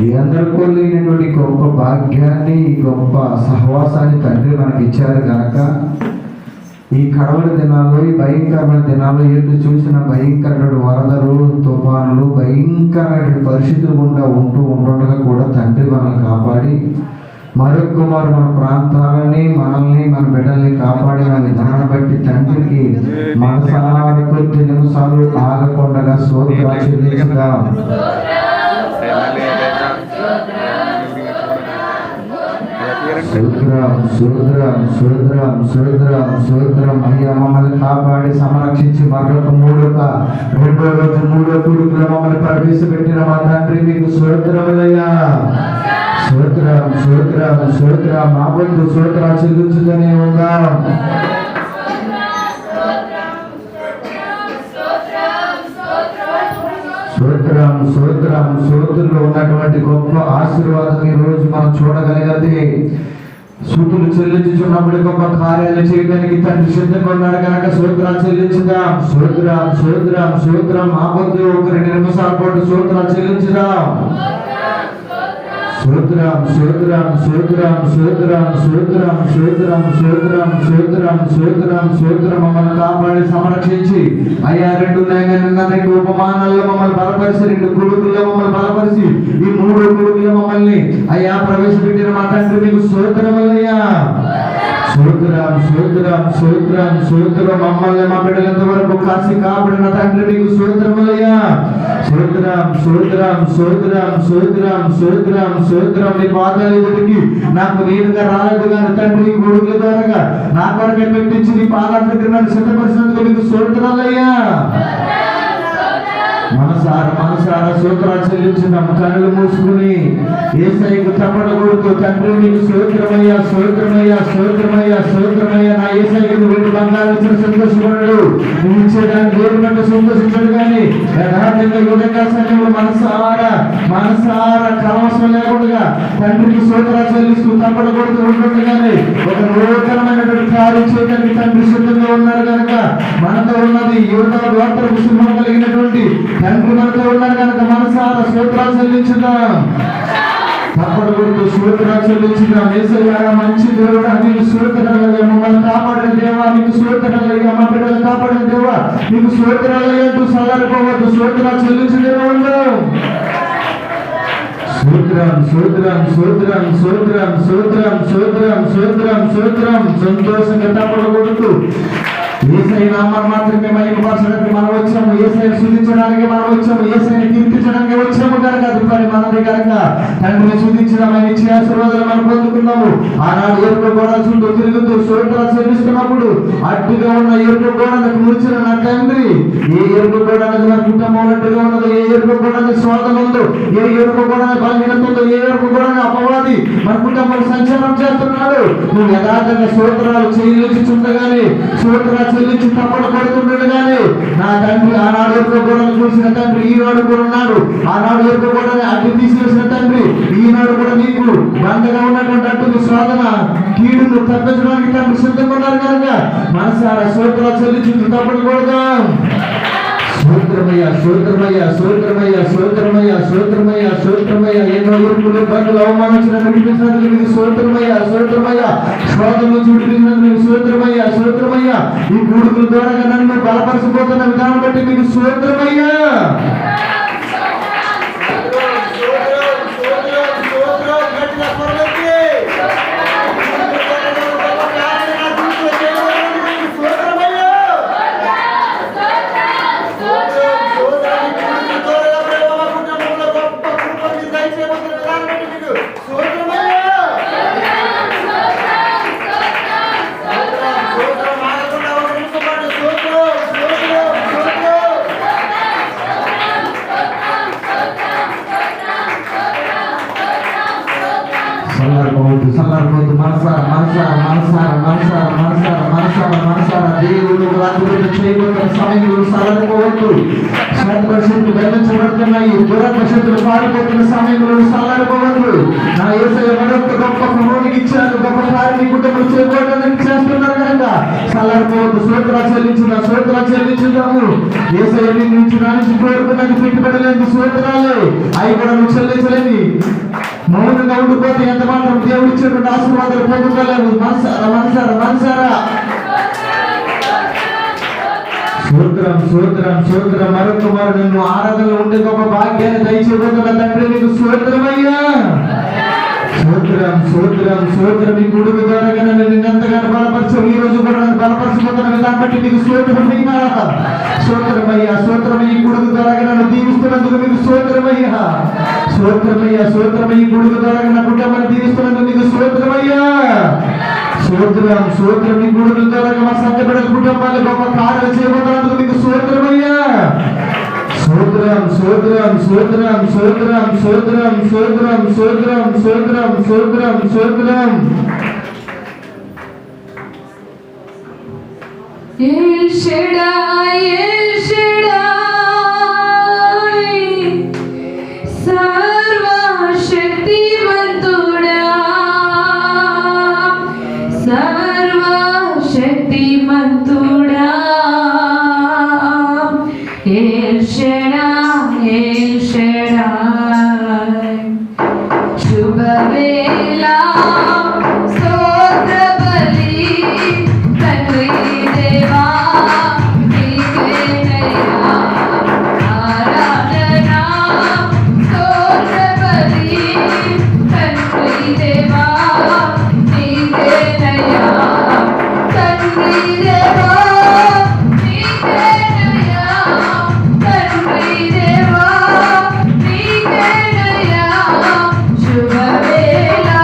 ఈ అందరికీ లేనటువంటి గొప్ప భాగ్యాన్ని, ఈ గొప్ప సహవాసాన్ని తండ్రి మనకి ఇచ్చారు కనుక ఈ కడవల దినాల్లో, ఈ భయంకరమైన దినాల్లో ఎటు చూసిన భయంకరమైన వరదలు, తుఫానులు, భయంకరమైన పరిస్థితులు గుండా ఉండగా కూడా తండ్రి మనల్ని కాపాడి మరొకమారు మన ప్రాంతాలని, మనల్ని, మన బిడ్డల్ని కాపాడిన విధానం బట్టి తండ్రికి మనసారా కొద్ది నిమిషాలు ఆగకుండా స్తోత్రాలు చెల్లించుదాం. సూత్రం అయ్యా మమ్మల్ని కాపాడి సంరక్షించి మరొక రెండో రోజు మూడో కొడుకుల మమ్మల్ని ప్రవేశపెట్టిన మా తండ్రి మీకు సూత్రములయ్యా. సూత్రం మా వద్దు సూత్రాలు చెల్లించుతూనే ఉందాం. సూత్రుల్లో ఉన్నటువంటి గొప్ప ఆశీర్వాదం ఈ రోజు మనం చూడగలిగితే, సూతులు చెల్లించున్నప్పుడు గొప్ప కార్యాలు చేయడానికి తండ్రి సిద్ధంగా ఉన్నాడు కనుక సూత్రాలు చెల్లించుదాం. సూత్రం మా వద్దు ఒక 2 నిమిషాల పాటు సూత్రాలు చెల్లించుదాం. మమ్మల్ని కాపాడి సంరక్షించి అయ్యా 2 ఉపమానాల్లో మమ్మల్ని బలపరిచి, 2 కొడుకుల్లో మమ్మల్ని బలపరిచి, ఈ 3 కొడుకుల్లో మమ్మల్ని అయ్యా ప్రవేశపెట్టిన మా తండ్రి మీకు స్తోత్రములయ్యా. సూత్రం మమ్మల్ని మా బిడ్డలంత వరకు కాసి కాపాడిన తండ్రి మీకు స్తోత్రములయ్యా. సూత్రం నీ పాదాలు ఎదుటికి నాకు నేనుగా రాలేదు కానీ తండ్రి కొడుకుల ద్వారా నా కొరకే పెట్టించి నీ పాదాల దగ్గర నన్ను సిద్ధపరిచినందుకు మీకు స్తోత్రాలయ్యా. మనసారా సూత్రాలు చెల్లించుదాం. కళ్ళు మూసుకుని యేసయ్యకు చప్పట్లు కొడుతూ తండ్రి నీకు స్తోత్రమయ్యా. నా యేసయ్యకు నువ్వు 2 బంగారు ఇచ్చిన సంతోషపడడు, నువ్వు ఇచ్చేదాన్ని దేవుడు కంటే సంతోషించడు కానీ యథార్థంగా యుగంగా సమయంలో మనసారా కలవసం లేకుండా తండ్రికి స్తోత్రాలు చెల్లిస్తూ చప్పట్లు కొడుతూ ఉంటుండగానే ఒక నూతనమైనటువంటి కార్యం చేయడానికి తండ్రి సిద్ధంగా ఉన్నారు కనుక మనతో ఉన్నది యువత గోత్రపు సింహం కలిగినటువంటి తండ్రి మనతో ఉన్నారు కనుక మనసారా స్తోత్రాలు చెల్లించుదాం. తప్పడు కొడుతూ స్తోత్రాలు చెల్లించుదాం. యేసయ్యా మంచి దేవుడా నీకు స్తోత్రాలయ్యా. మమ్మల్ని కాపాడిన దేవా నీకు స్తోత్రాలయ్యా. మా బిడ్డలు కాపాడిన దేవా నీకు స్తోత్రాలయ్యా. అంటూ సలారిపోవద్దు, స్తోత్రాలు చెల్లించడం ఉందాం. సూత్రం సంతోషంగా తప్పడు కొడుతూ యేసయ్య నామాన్ని మాత్రమే మహిమపరచడానికి మనం వచ్చాము, యేసయ్యను స్తుతించడానికి మనం వచ్చాము, యేసయ్యను కీర్తించడానికి వచ్చాము కనుక అది పని మనది కనుక తండ్రిని స్తుతించడం ఆయన ఇచ్చే ఆశీర్వాదాలు మనం పొందుకున్నాము. ఆనాడు ఎరుపు గోడ చుట్టూ తిరుగుతూ స్తోత్రాలు చెల్లిస్తున్నప్పుడు అడ్డుగా ఉన్న ఎరుపు గోడలకు కూర్చున్న నా తండ్రి, ఏ ఎరుపు గోడ అనేది మన కుటుంబం అడ్డుగా ఉన్నదో, ఏ ఎరుపు గోడ అనేది స్వాదం ఉందో, ఏ ఎరుపు గోడ బలహీనత ఉందో, ఏ ఎరుపు గోడ అపవాది మన కుటుంబం సంచారం చేస్తున్నాడు, నువ్వు యథార్థంగా స్తోత్రాలు చెల్లించుండగానే స్తోత్రాలు చెల్లించి తప్పలు పడుతుండగానే నా తండ్రి ఆనాడు ఎరుపు గోడను చూసిన తండ్రి ఈనాడు కూడా ఉన్నాడు. ఆనాడు ఎరుపు గోడని అడ్డు తీసివేసిన తండ్రి ఈనాడు కూడా నీకు బంధగా ఉన్నటువంటి అడ్డుని శోధన కీడును తప్పించడానికి తండ్రి సిద్ధంగా ఉన్నారు కనుక మనసారా స్తోత్రాలు చెల్లించి తప్పలు కొడదాం. స్తోత్రమయ్య స్తోత్రమయ్య స్తోత్రమయ్య స్తోత్రమయ్య స్తోత్రమయ్య స్తోత్రమయ్య ఎన్నో ఎరుపులు బంధువులు అవమానించినందుకు విడిపించినందుకు నీకు స్తోత్రమయ్య స్తోత్రమయ్య శోధన నుంచి విడిపించినందుకు నీకు స్తోత్రమయ్య స్తోత్రమయ్య ఈ గుడుకుల ద్వారా నన్ను బలపరచిపోతున్న విధానం బట్టి నీకు స్తోత్రమయ్య. సల్లారబోద్దు మనసారా మనసారా మనసారా మనసారా మనసారా మనసారా మనసారా దేవుడు అద్భుతం చేయబోతున్న సమయంలో సల్లారబోవద్దు. శత్రుశక్తులు బంధించబడుతున్నాయి, దురాత్మ శక్తులు పారిపోతున్న సమయంలో సల్లారబోవద్దు. నా యేసయ్య మరొక గొప్ప ప్రభువునికి ఇచ్చారు, గొప్ప కార్యాన్ని కుటుంబం చేయబోవడానికి చేస్తున్నారు కనుక సల్లారబోవద్దు. స్తోత్రాలు చెల్లించుదాం, స్తోత్రాలు చెల్లించుదాము. యేసయ్య నుంచి నానికి కోరుకున్నది పెట్టుబడలేదు స్తోత్రాలే అవి కూడా నువ్వు చెల్లించలేని మౌనంగా ఉండిపోతే ఎంత మాత్రం దేవుడు ఇచ్చేటువంటి ఆశీర్వాదాలు పొందుకోలేము. మనసారా మనసారా మనసారా సూత్రం సూత్రం సూత్రం మరొక మారు నిన్ను ఆరాధనలో ఉండే గొప్ప భాగ్యాన్ని దయచేయబోతున్న తండ్రి నీకు సూత్రమయ్యా. సూత్రం సూత్రం సూత్రం ఈ గుడుగు ద్వారా నిన్నెంతగానో బలపరచవు, ఈ రోజు కూడా నన్ను బలపరచబోతున్న విధానం బట్టి నీకు సూత్రమయ్యా. సూత్రమయ్యా సూత్రం ఈ గుడుగు ద్వారా నన్ను దీవిస్తున్నందుకు నీకు సూత్రమయ్యా. సూత్రమయ్యా సూత్రమయ్య ఈ గుడుగు ద్వారా నా కుటుంబాన్ని దీవిస్తున్నందుకు నీకు సూత్రమయ్యా. సూత్రం సూత్రం ఈ గుడుగు ద్వారా మా సంతబిడ్డల కుటుంబాన్ని గొప్ప కార్యాలు చేయబోతున్నందుకు నీకు సూత్రమయ్యా. సూత్రం సూత్రం సూత్రం సూత్రం సూత్రం సూత్రం సూత్రం సూత్రం సూత్రం సూత్రం El Shaddai, El Shaddai, सर्वशक्तिमंतुड़ा, सर्वशक्तिमंतुड़ा, El Shaddai, El Shaddai, शुभ वेला स्तोत्र बलि तन्वी देवा नीके नया आराधना स्तोत्र बलि तन्वी देवा नीके नया तन्वी देवा नीके नया तन्वी देवा नीके नया शुभ वेला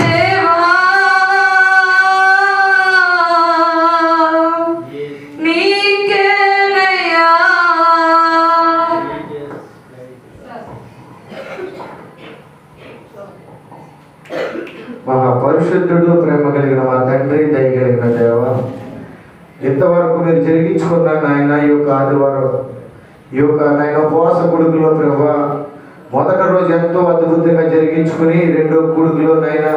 దేవా నీకేనయ్యా. మహాపరిశుద్ధుడు, ప్రేమ కలిగిన మా తండ్రి, దయ కలిగిన దేవ, ఇంతవరకు మీరు జరిగించుకున్న నాయన ఈ యొక్క ఆదివారం, ఈ యొక్క నాయన ఉపవాస కొడుకులో ప్రభా మొదటి రోజు ఎంతో అద్భుతంగా జరిగించుకుని రెండో కొడుకులో నాయన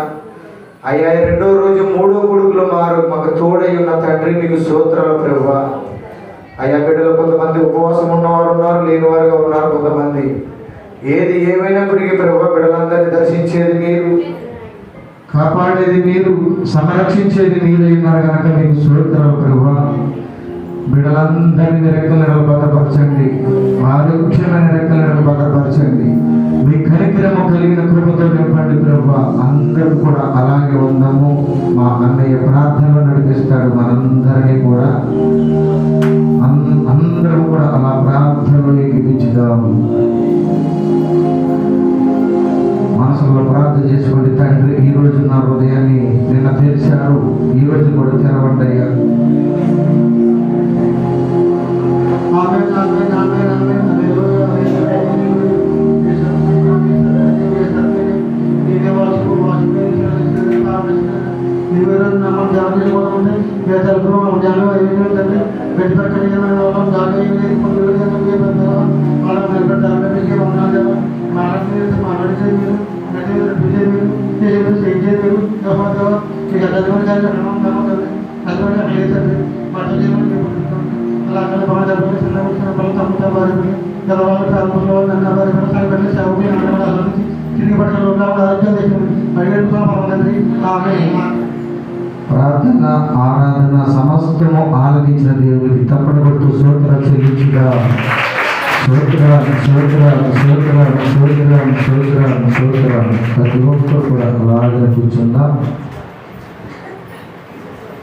అయ్యా రెండో రోజు మూడో కొడుకులో మాకు తోడై ఉన్న తండ్రి మీకు స్తోత్రాలు ప్రభా. అయ్యా బిడ్డలు కొంతమంది ఉపవాసం ఉన్నవారు ఉన్నారు, లేని వారుగా ఉన్నారు కొంతమంది. ఏది ఏమైనప్పటికీ ప్రభా బిడ్డలందరినీ దర్శించేది మీరు, కాపాడేది మీరు, సంరక్షించేది మీరే ఉన్నారు కనుక మీకు స్తోత్రాలు ప్రభా. బిడ్డలందరినీ రెక్కలను భద్రపరచండి, ఆరోగ్యమైన రెక్కలను భద్రపరచండి. మీ కనికరము కలిగిన కృపతో నింపండి ప్రభా. అందరూ కూడా అలాగే ఉందాము. మా అన్నయ్య ప్రార్థనలో నడిపిస్తాడు మనందరినీ కూడా. అందరూ కూడా అలా ప్రార్థనలో ఎక్కించుదాము. మనసులో ప్రార్థన చేసుకోండి. తండ్రి, ఈ రోజు నా హృదయాన్ని నిన్న తెరిచారు, ఈ రోజు కూడా తెరవండి అయ్యా. ప్రార్థన ఆరాధన సమస్తము ఆలకించిన దేవుడికి తప్పని కొట్టు స్తోత్రాలు చెల్లించుగా. స్తోత్రాలు స్తోత్రాలు స్తోత్రాలు స్తోత్రాలు స్తోత్రాలు స్తోత్రాలు. ప్రతి ఒక్కరు కూడా అలాగే కూర్చుందాం.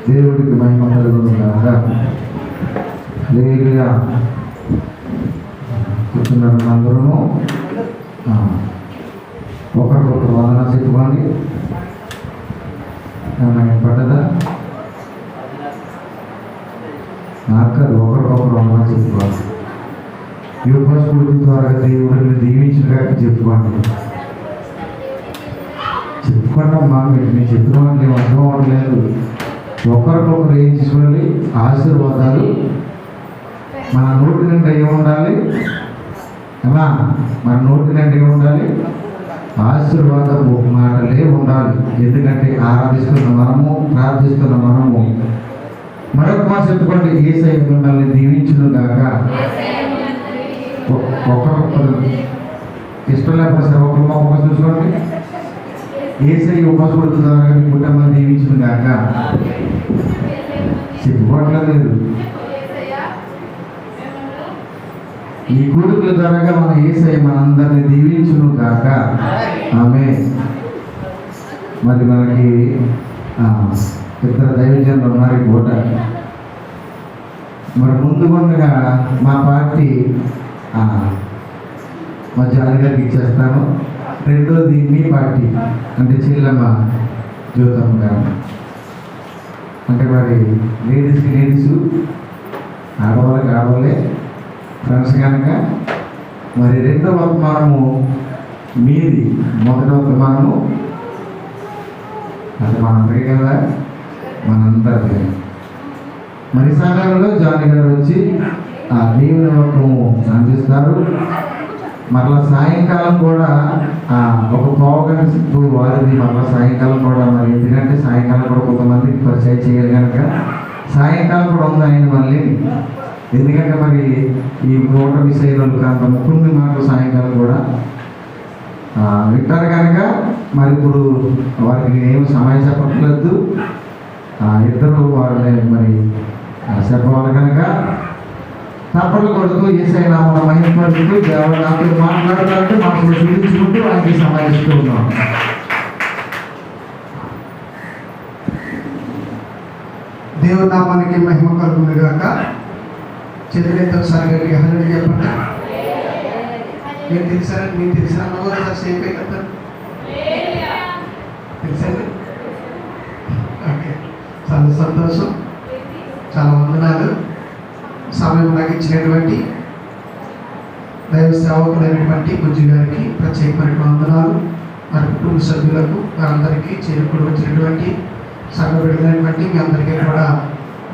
దేవుడికి మహిమ కలుగునుగాక. హల్లెలూయా. కూర్చున్నారు అందరూ. ఒకరికొకరు వందన చెప్పుకోండి. పడ్డదా నాకు ఒకరికొకరు వందన చెప్పుకోవాలి. యోగ స్ఫూర్తి ద్వారా దేవుడిని దీవించగా చెప్పుకోండి. చెప్పుకోండమ్మా. నేను చెప్పుకోండి, అర్థం అవ్వట్లేదు. ఒకరికొకరు ఏం చేసుకోవాలి? ఆశీర్వాదాలు మన నోటి నుండి ఏముండాలి? ఎలా మన నోటి నుండి ఏముండాలి? ఆశీర్వాదపు మాటలే ఉండాలి. ఎందుకంటే ఆరాధిస్తున్న మనము, ప్రార్థిస్తున్న మనము. మరొక మాట చెప్పుకోండి. యేసయ్య మిమ్మల్ని దీవించును గాక. ఒకరొకరు ఇష్టం లేకపోతే సరే ఒకరు చూసుకోండి. యేసయ్య ఉపవాసపడుతు ద్వారా మీ కుటుంబం దీవించును గాక. చెప్పుకోవట్లేదు. ఈ కూడుకుల ద్వారా మన యేసయ్య మనందరినీ దీవించును గాక. ఆమేన్. మరి మనకి ఇద్దరు దైవజనులు ఉన్నారు ఈ పూట. మరి ముందుగా మా పార్టీ మా జాలి గారికి ఇచ్చేస్తాను. రెండోది మీ పార్టీ అంటే చెల్లెమ్మ జ్యోతమ్మ గారు. అంటే మరి లేడీస్కి లేడీసు, ఆడవాళ్ళకి ఆడవాళ్ళే ఫ్రెండ్స్ కనుక మరి రెండో వర్తమానము మీది, మొదటి వర్తమానము అది మనందరి కదా, మనందరిది. మరి సమయంలో జాని గారు వచ్చి ఆ దేవుని వర్తము అందిస్తారు. మరలా సాయంకాలం కూడా ఒక పావుగంట వారిది మరలా సాయంకాలం కూడా. మరి ఎందుకంటే సాయంకాలం కూడా కొంతమందికి పరిచయం చేయాలి కనుక సాయంకాలం కూడా ఉంది ఆయన మళ్ళీ. ఎందుకంటే మరి ఈ పూట మిస్ అయిన అంత ముఖ్యంగా మాటలు సాయంకాలం కూడా వింటారు కనుక మరి ఇప్పుడు వారికి నేనేమి సమయం చెప్పట్లేదు. ఇద్దరు వారిని మరి చెప్పవాలి కనుక తప్పలు కొడుతూ యేసయ్య నామమున మహిమపడుతూ దేవుడు నాతో మాట్లాడుతుంటే మనసులో చూపించుకుంటూ ఆయనకి సమాయిస్తూ ఉన్నాం. దేవుని నామానికి మహిమ కలుగును గాక. చేతులెత్తి ఒకసారి గట్టిగా హల్లెలూయా చెప్పండి. నేను తెలిసాను, నేను తెలిసిన సేపు అయిపోతాను. సంతోషం, చాలా వందనాలు. సమయం నాకు ఇచ్చినటువంటి దైవ సేవకులైనటువంటి బుజ్జి గారికి ప్రత్యేకమైన వందనాలు. వారి కుటుంబ సభ్యులకు వారందరికీ చేరుకుని వచ్చినటువంటి సంఘ బిడ్డలైనటువంటి మీ అందరికీ కూడా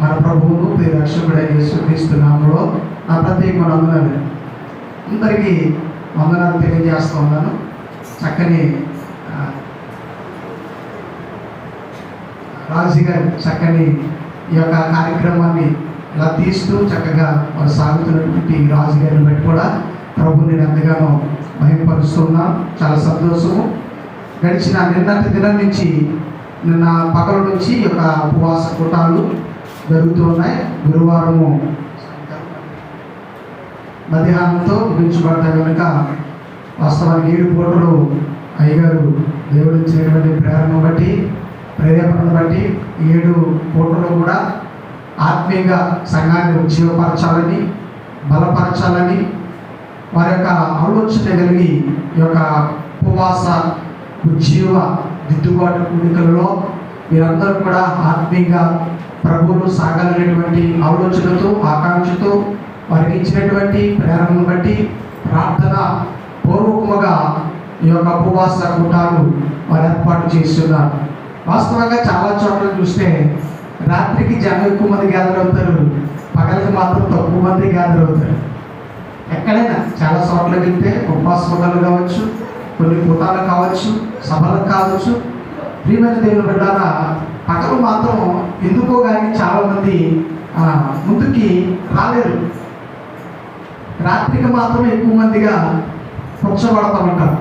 మన ప్రభువును ప్రియ రక్షకుడైన యేసుక్రీస్తు నామములో నా ప్రత్యేకమైన వందనాలు. అందరికీ వందనాలు తెలియజేస్తూ ఉన్నాను. చక్కని రాజు గారు చక్కని ఈ యొక్క కార్యక్రమాన్ని ఇలా తీస్తూ చక్కగా వారు సాగుతున్నటువంటి రాజు గారిని బట్టి కూడా ప్రభు నేను ఎంతగానో మహిమపరుస్తున్నాను. చాలా సంతోషము. గడిచిన నిన్నటి దినం నుంచి నిన్న పగల నుంచి ఈ యొక్క ఉపవాస కూటాలు జరుగుతూ ఉన్నాయి. గురువారము మధ్యాహ్నంతో ముగించబడతాయి కనుక వాస్తవానికి 7 పూటలు అయ్యగారు దేవుడు ఇచ్చినటువంటి ప్రేరేపణను బట్టి 7 పూటలు కూడా ఆత్మీయంగా సంఘాన్ని ఉజ్జీవపరచాలని, బలపరచాలని వారి యొక్క ఆలోచన కలిగి ఈ యొక్క ఉపవాస ఉజ్జీవ దిద్దుబాటు కూడికలలో మీరందరూ కూడా ఆత్మీయంగా ప్రభువులు సాగాలనేటువంటి ఆలోచనతో, ఆకాంక్షతో వారికి ఇచ్చినటువంటి ప్రేరణను బట్టి ప్రార్థన పూర్వకముగా ఈ యొక్క ఉపవాస కూటాలు వారు ఏర్పాటు చేస్తున్నారు. వాస్తవంగా చాలా చోట్ల చూస్తే రాత్రికి జనం ఎక్కువ మంది గ్యాదర్ అవుతారు, పగలకి మాత్రం తక్కువ మంది గ్యాదర్ అవుతారు. ఎక్కడైనా చాలా చోట్లకి వెళ్తే ఉపవాస కూటాలు కావచ్చు, కొన్ని కూటాలు కావచ్చు, సభలకు కావచ్చు. ప్రియమైన దేవుని బిడ్డలారా, పగలు మాత్రం ఎందుకో కానీ చాలామంది ముందుకి రాలేరు. రాత్రికి మాత్రం ఎక్కువ మందిగా కూర్చోబడతా ఉంటారు.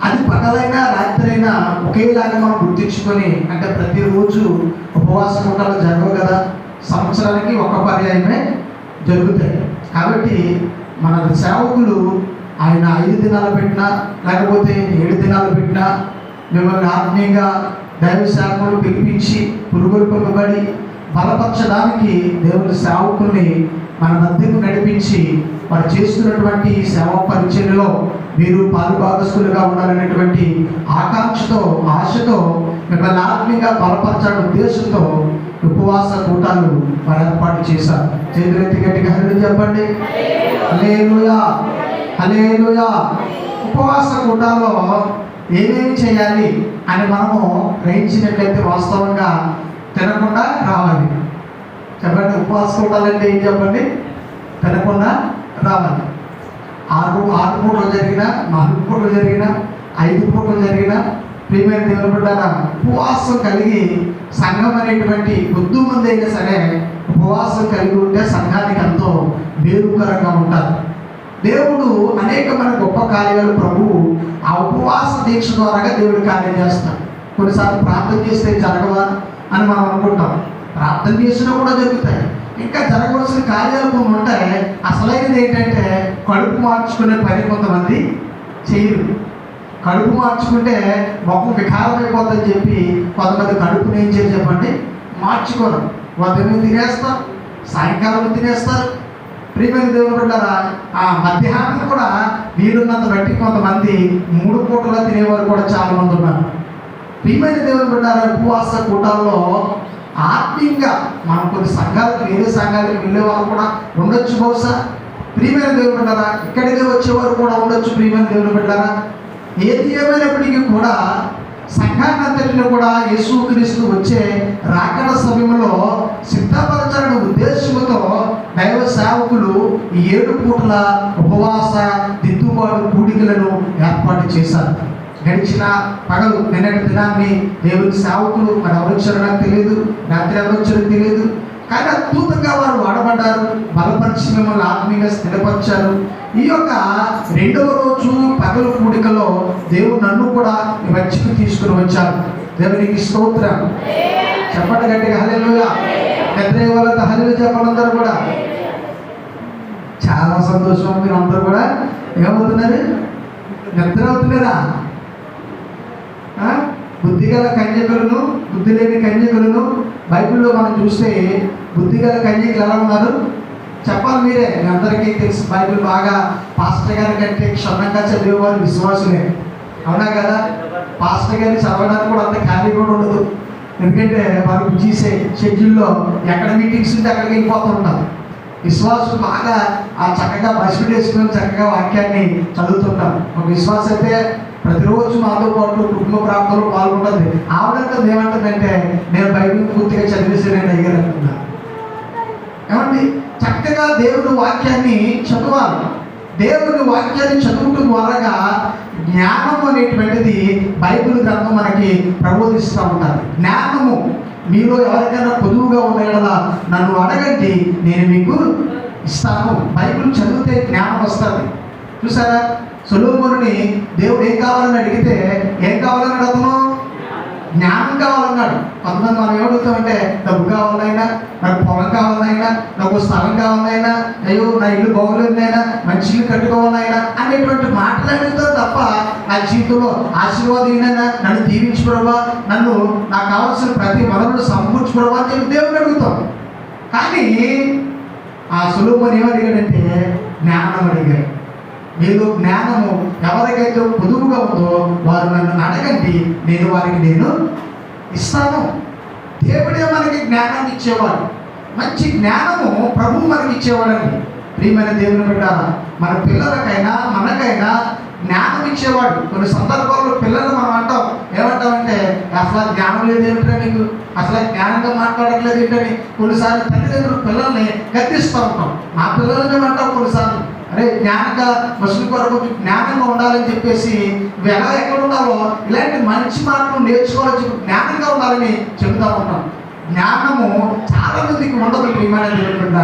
అది పగలైనా రాత్రి అయినా ఒకేలాగా మనం గుర్తించుకొని, అంటే ప్రతిరోజు ఉపవాస కూటాలు జరగవు కదా, సంవత్సరానికి ఒక పర్యాయమే జరుగుతాయి. కాబట్టి మన సేవకులు ఆయన 5 దినాలు పెట్టినా లేకపోతే 7 దినాలు పెట్టినా మిమ్మల్ని ఆత్మీయంగా దైవ సేవకులు పిలిపించి పురుగులు పొందబడి బలపరచడానికి దేవుని సేవకుల్ని మన మధ్యకు నడిపించి వారు చేస్తున్నటువంటి సేవా పరిచర్యలో మీరు పాలుభాగస్తులుగా ఉండాలనేటువంటి ఆకాంక్షతో, ఆశతో మిమ్మల్ని ఆత్మీయంగా బలపరచాలనే ఉద్దేశంతో ఉపవాస కూటాలు వారు ఏర్పాటు చేశారు. చేతులెత్తి గట్టిగా హల్లెలూయా చెప్పండి. హల్లెలూయా, హల్లెలూయా. ఉపవాస కూటాల్లో ఏమేమి చేయాలి అని మనము గ్రహించినట్లయితే వాస్తవంగా తినకుండా రావాలి. చెప్పండి, ఉపవాస కూటాలంటే ఏం చెప్పండి? తినకుండా రావాలి. 6 పూటలు జరిగినా, 4 పూటలు జరిగినా, 5 పూటలు జరిగినా ప్రియమైన దేవుని బిడ్డలారా, ఉపవాసం కలిగి సంఘం అనేటువంటి కొద్ది మంది అయినా సరే ఉపవాసం కలిగి ఉంటే సంఘానికి ఎంతో మేలుకరంగా ఉంటారు. దేవుడు అనేకమైన గొప్ప కార్యాలు ప్రభువు ఆ ఉపవాస దీక్ష ద్వారాగా దేవుడు కార్యం చేస్తాడు. కొన్నిసార్లు ప్రార్థన చేస్తే జరగవా అని మనం అనుకుంటాం. ప్రార్థన చేసినా కూడా జరుగుతాయి. ఇంకా జరగవలసిన కార్యాలు కొన్ని ఉంటాయి. అసలైనది ఏంటంటే కడుపు మార్చుకునే పని కొంతమంది చేయరు. కడుపు మార్చుకుంటే మొక్క వికారం అయిపోతుందని చెప్పి కొంతమంది కడుపుని ఏం చేసి చెప్పండి మార్చుకోరు. ఉదయం తినేస్తారు, సాయంకాలం తినేస్తారు. ప్రియమైన దేవుని బిడ్డలారా, ఆ మధ్యాహ్నం కూడా వీలున్నంత బట్టి కొంతమంది 3 పూటలా తినేవారు కూడా చాలా మంది ఉన్నారు. ప్రియమైన దేవుని బిడ్డలారా, ఉపవాస కూటాల్లో ఆత్మీయంగా మనం కొన్ని సంఘాలకు, వేరే సంఘాలకు వెళ్ళే వాళ్ళు కూడా ఉండొచ్చు బహుశా. ప్రియమైన దేవుని బిడ్డలారా, ఇక్కడికి వచ్చేవారు కూడా ఉండొచ్చు. ప్రియమైన దేవుని బిడ్డలారా, ఏది ఏమైనప్పటికీ కూడా సంఘాన్ని అంతటిని కూడా యేసుక్రీస్తు వచ్చే రాకడ సమయంలో సిద్ధపరచాలనే ఉద్దేశంతో దైవ సేవకులు ఈ 7 పూటల ఉపవాస దిద్దుబాటు కూడికలను ఏర్పాటు చేశారు. గడిచిన పగలు నిన్నటి దినాన్ని దేవుని సేవకులు మరి ఎవరు వచ్చారో నాకు తెలియదు, రాత్రి ఎవరు వచ్చారో తెలియదు, కానీ అద్భుతంగా వారు వాడబడ్డారు. బలపరిచి మిమ్మల్ని ఆత్మీయంగా స్థిరపరిచారు. ఈ యొక్క 2వ రోజు పగలు కూడికలో దేవుడు నన్ను కూడా ఈ మధ్యకు తీసుకుని వచ్చారు. దేవునికి స్తోత్రం. చెప్పండి గట్టిగా హల్లెలూయా. నిద్ర వాళ్ళంతా హల్లెలూయా చెప్పండి అందరూ కూడా. చాలా సంతోషం. మీరు అందరూ కూడా ఏమవుతున్నారు? నిద్ర అవుతున్నారా? బుద్ధిగల కన్యకలను, బుద్ధి లేని కన్యకలను బైబిల్లో మనం చూస్తే బుద్ధిగల కన్యకలు ఎలా ఉన్నారు చెప్పాలి మీరే. మీ అందరికీ తెలుసు, బైబిల్ బాగా పాస్టర్ గారి కంటే క్షుణ్ణంగా చదివేవారు విశ్వాసులే, అవునా కదా? పాస్టర్ గారిని చదవడానికి కూడా అంత ఖాళీ కూడా ఉండదు. ఎందుకంటే వాళ్ళకి చేసే షెడ్యూల్లో ఎక్కడ మీటింగ్స్ ఉంటే అక్కడికి వెళ్ళిపోతూ ఉంటారు. విశ్వాసం బాగా ఆ చక్కగా బస్సులు వేసుకొని చక్కగా వాక్యాన్ని చదువుతుంటారు. ఒక విశ్వాసం అయితే ప్రతిరోజు మాతో పాటు కుటుంబ ప్రాంతంలో పాల్గొంటుంది. ఆవిడంతా ఏమంటుందంటే నేను బైబిల్ పూర్తిగా చదివేసానండి అయ్యారు అంటున్నా. ఏమండి, చక్కగా దేవుని వాక్యాన్ని చదవాలి. దేవుని వాక్యాన్ని చదువుటం ద్వారా జ్ఞానం అనేటువంటిది బైబిల్ గ్రంథం మనకి ప్రబోధిస్తూ ఉంటారు. జ్ఞానము మీలో ఎవరికైనా పొదువుగా ఉన్న కదా నన్ను అడగండి, నేను మీకు ఇస్తాను. బైబిల్ చదివితే జ్ఞానం వస్తుంది. చూసారా, సొలొమోనుని దేవుడు ఏం కావాలని అడిగితే ఏం కావాలని అతను జ్ఞానం కావాలన్నాడు. కొంతమంది మనం ఏమడుగుతామంటే డబ్బు కావాలైనా, నాకు పొలం కావాలైనా, నాకు స్థలం కావాలైనా, అయ్యో నా ఇల్లు బాగోలేదైనా, మంచి ఇల్లు కట్టుకోవాలైనా అనేటువంటి మాటలు అడుగుతాం తప్ప నా జీవితంలో ఆశీర్వాదమైనా నన్ను దీవించు ప్రభా, నన్ను నాకు కావాల్సిన ప్రతి వనరులు సమకూర్చు ప్రభా అని చెప్పి దేవుడిని అడుగుతాం. కానీ ఆ సొలొమోను ఏమడిగాడంటే జ్ఞానం అడిగాడు. మీలో జ్ఞానము ఎవరికైతే పొదువుగా ఉందో వారు నన్ను అడగండి, నేను వారికి ఇస్తాను. దేవుడే మనకి జ్ఞానాన్ని ఇచ్చేవాడు. మంచి జ్ఞానము ప్రభువు మనకి ఇచ్చేవాడండి. ప్రియమైన దేవుని బిడ్డ, మన పిల్లలకైనా మనకైనా జ్ఞానం ఇచ్చేవాడు. కొన్ని సందర్భాల్లో పిల్లలు మనం అంటాం, ఏమంటామంటే అసలు జ్ఞానం లేదేమిటా నీకు, అసలు జ్ఞానంగా మాట్లాడట్లేదు ఏంటని కొన్నిసార్లు తల్లిదండ్రులు పిల్లల్ని గద్దిస్తూ ఉంటాం. మా పిల్లలని ఏమంటాం కొన్నిసార్లు, అరే జ్ఞానంగా మనుషుల కొరకు జ్ఞానంగా ఉండాలని చెప్పేసి ఎలా ఎక్కడ ఉండాలో ఇలాంటి మంచి మాటలు నేర్చుకోవాలని చెప్పి జ్ఞానంగా ఉండాలని చెబుతూ ఉంటాం. జ్ఞానము చాలా మందికి ఉండదు. ప్రియమైన దేవుని బిడ్డ,